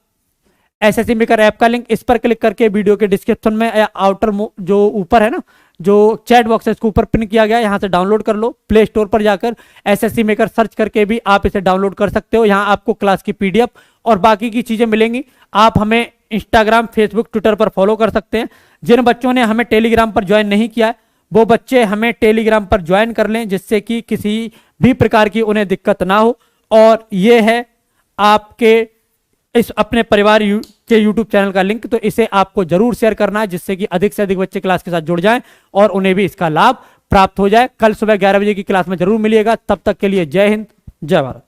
एसएससी मेकर ऐप का लिंक, इस पर क्लिक करके वीडियो के डिस्क्रिप्शन में या आउटर जो ऊपर है ना, जो चैट बॉक्स है इसको ऊपर पिन किया गया है, यहाँ से डाउनलोड कर लो। प्ले स्टोर पर जाकर एसएससी मेकर सर्च करके भी आप इसे डाउनलोड कर सकते हो। यहाँ आपको क्लास की पीडीएफ और बाकी की चीजें मिलेंगी। आप हमें इंस्टाग्राम, फेसबुक, ट्विटर पर फॉलो कर सकते हैं। जिन बच्चों ने हमें टेलीग्राम पर ज्वाइन नहीं किया है वो बच्चे हमें टेलीग्राम पर ज्वाइन कर लें, जिससे कि किसी भी प्रकार की उन्हें दिक्कत ना हो। और ये है आपके इस अपने परिवार के यूट्यूब चैनल का लिंक, तो इसे आपको जरूर शेयर करना है, जिससे कि अधिक से अधिक बच्चे क्लास के साथ जुड़ जाएं और उन्हें भी इसका लाभ प्राप्त हो जाए। कल सुबह 11 बजे की क्लास में जरूर मिलिएगा। तब तक के लिए जय हिंद, जय भारत।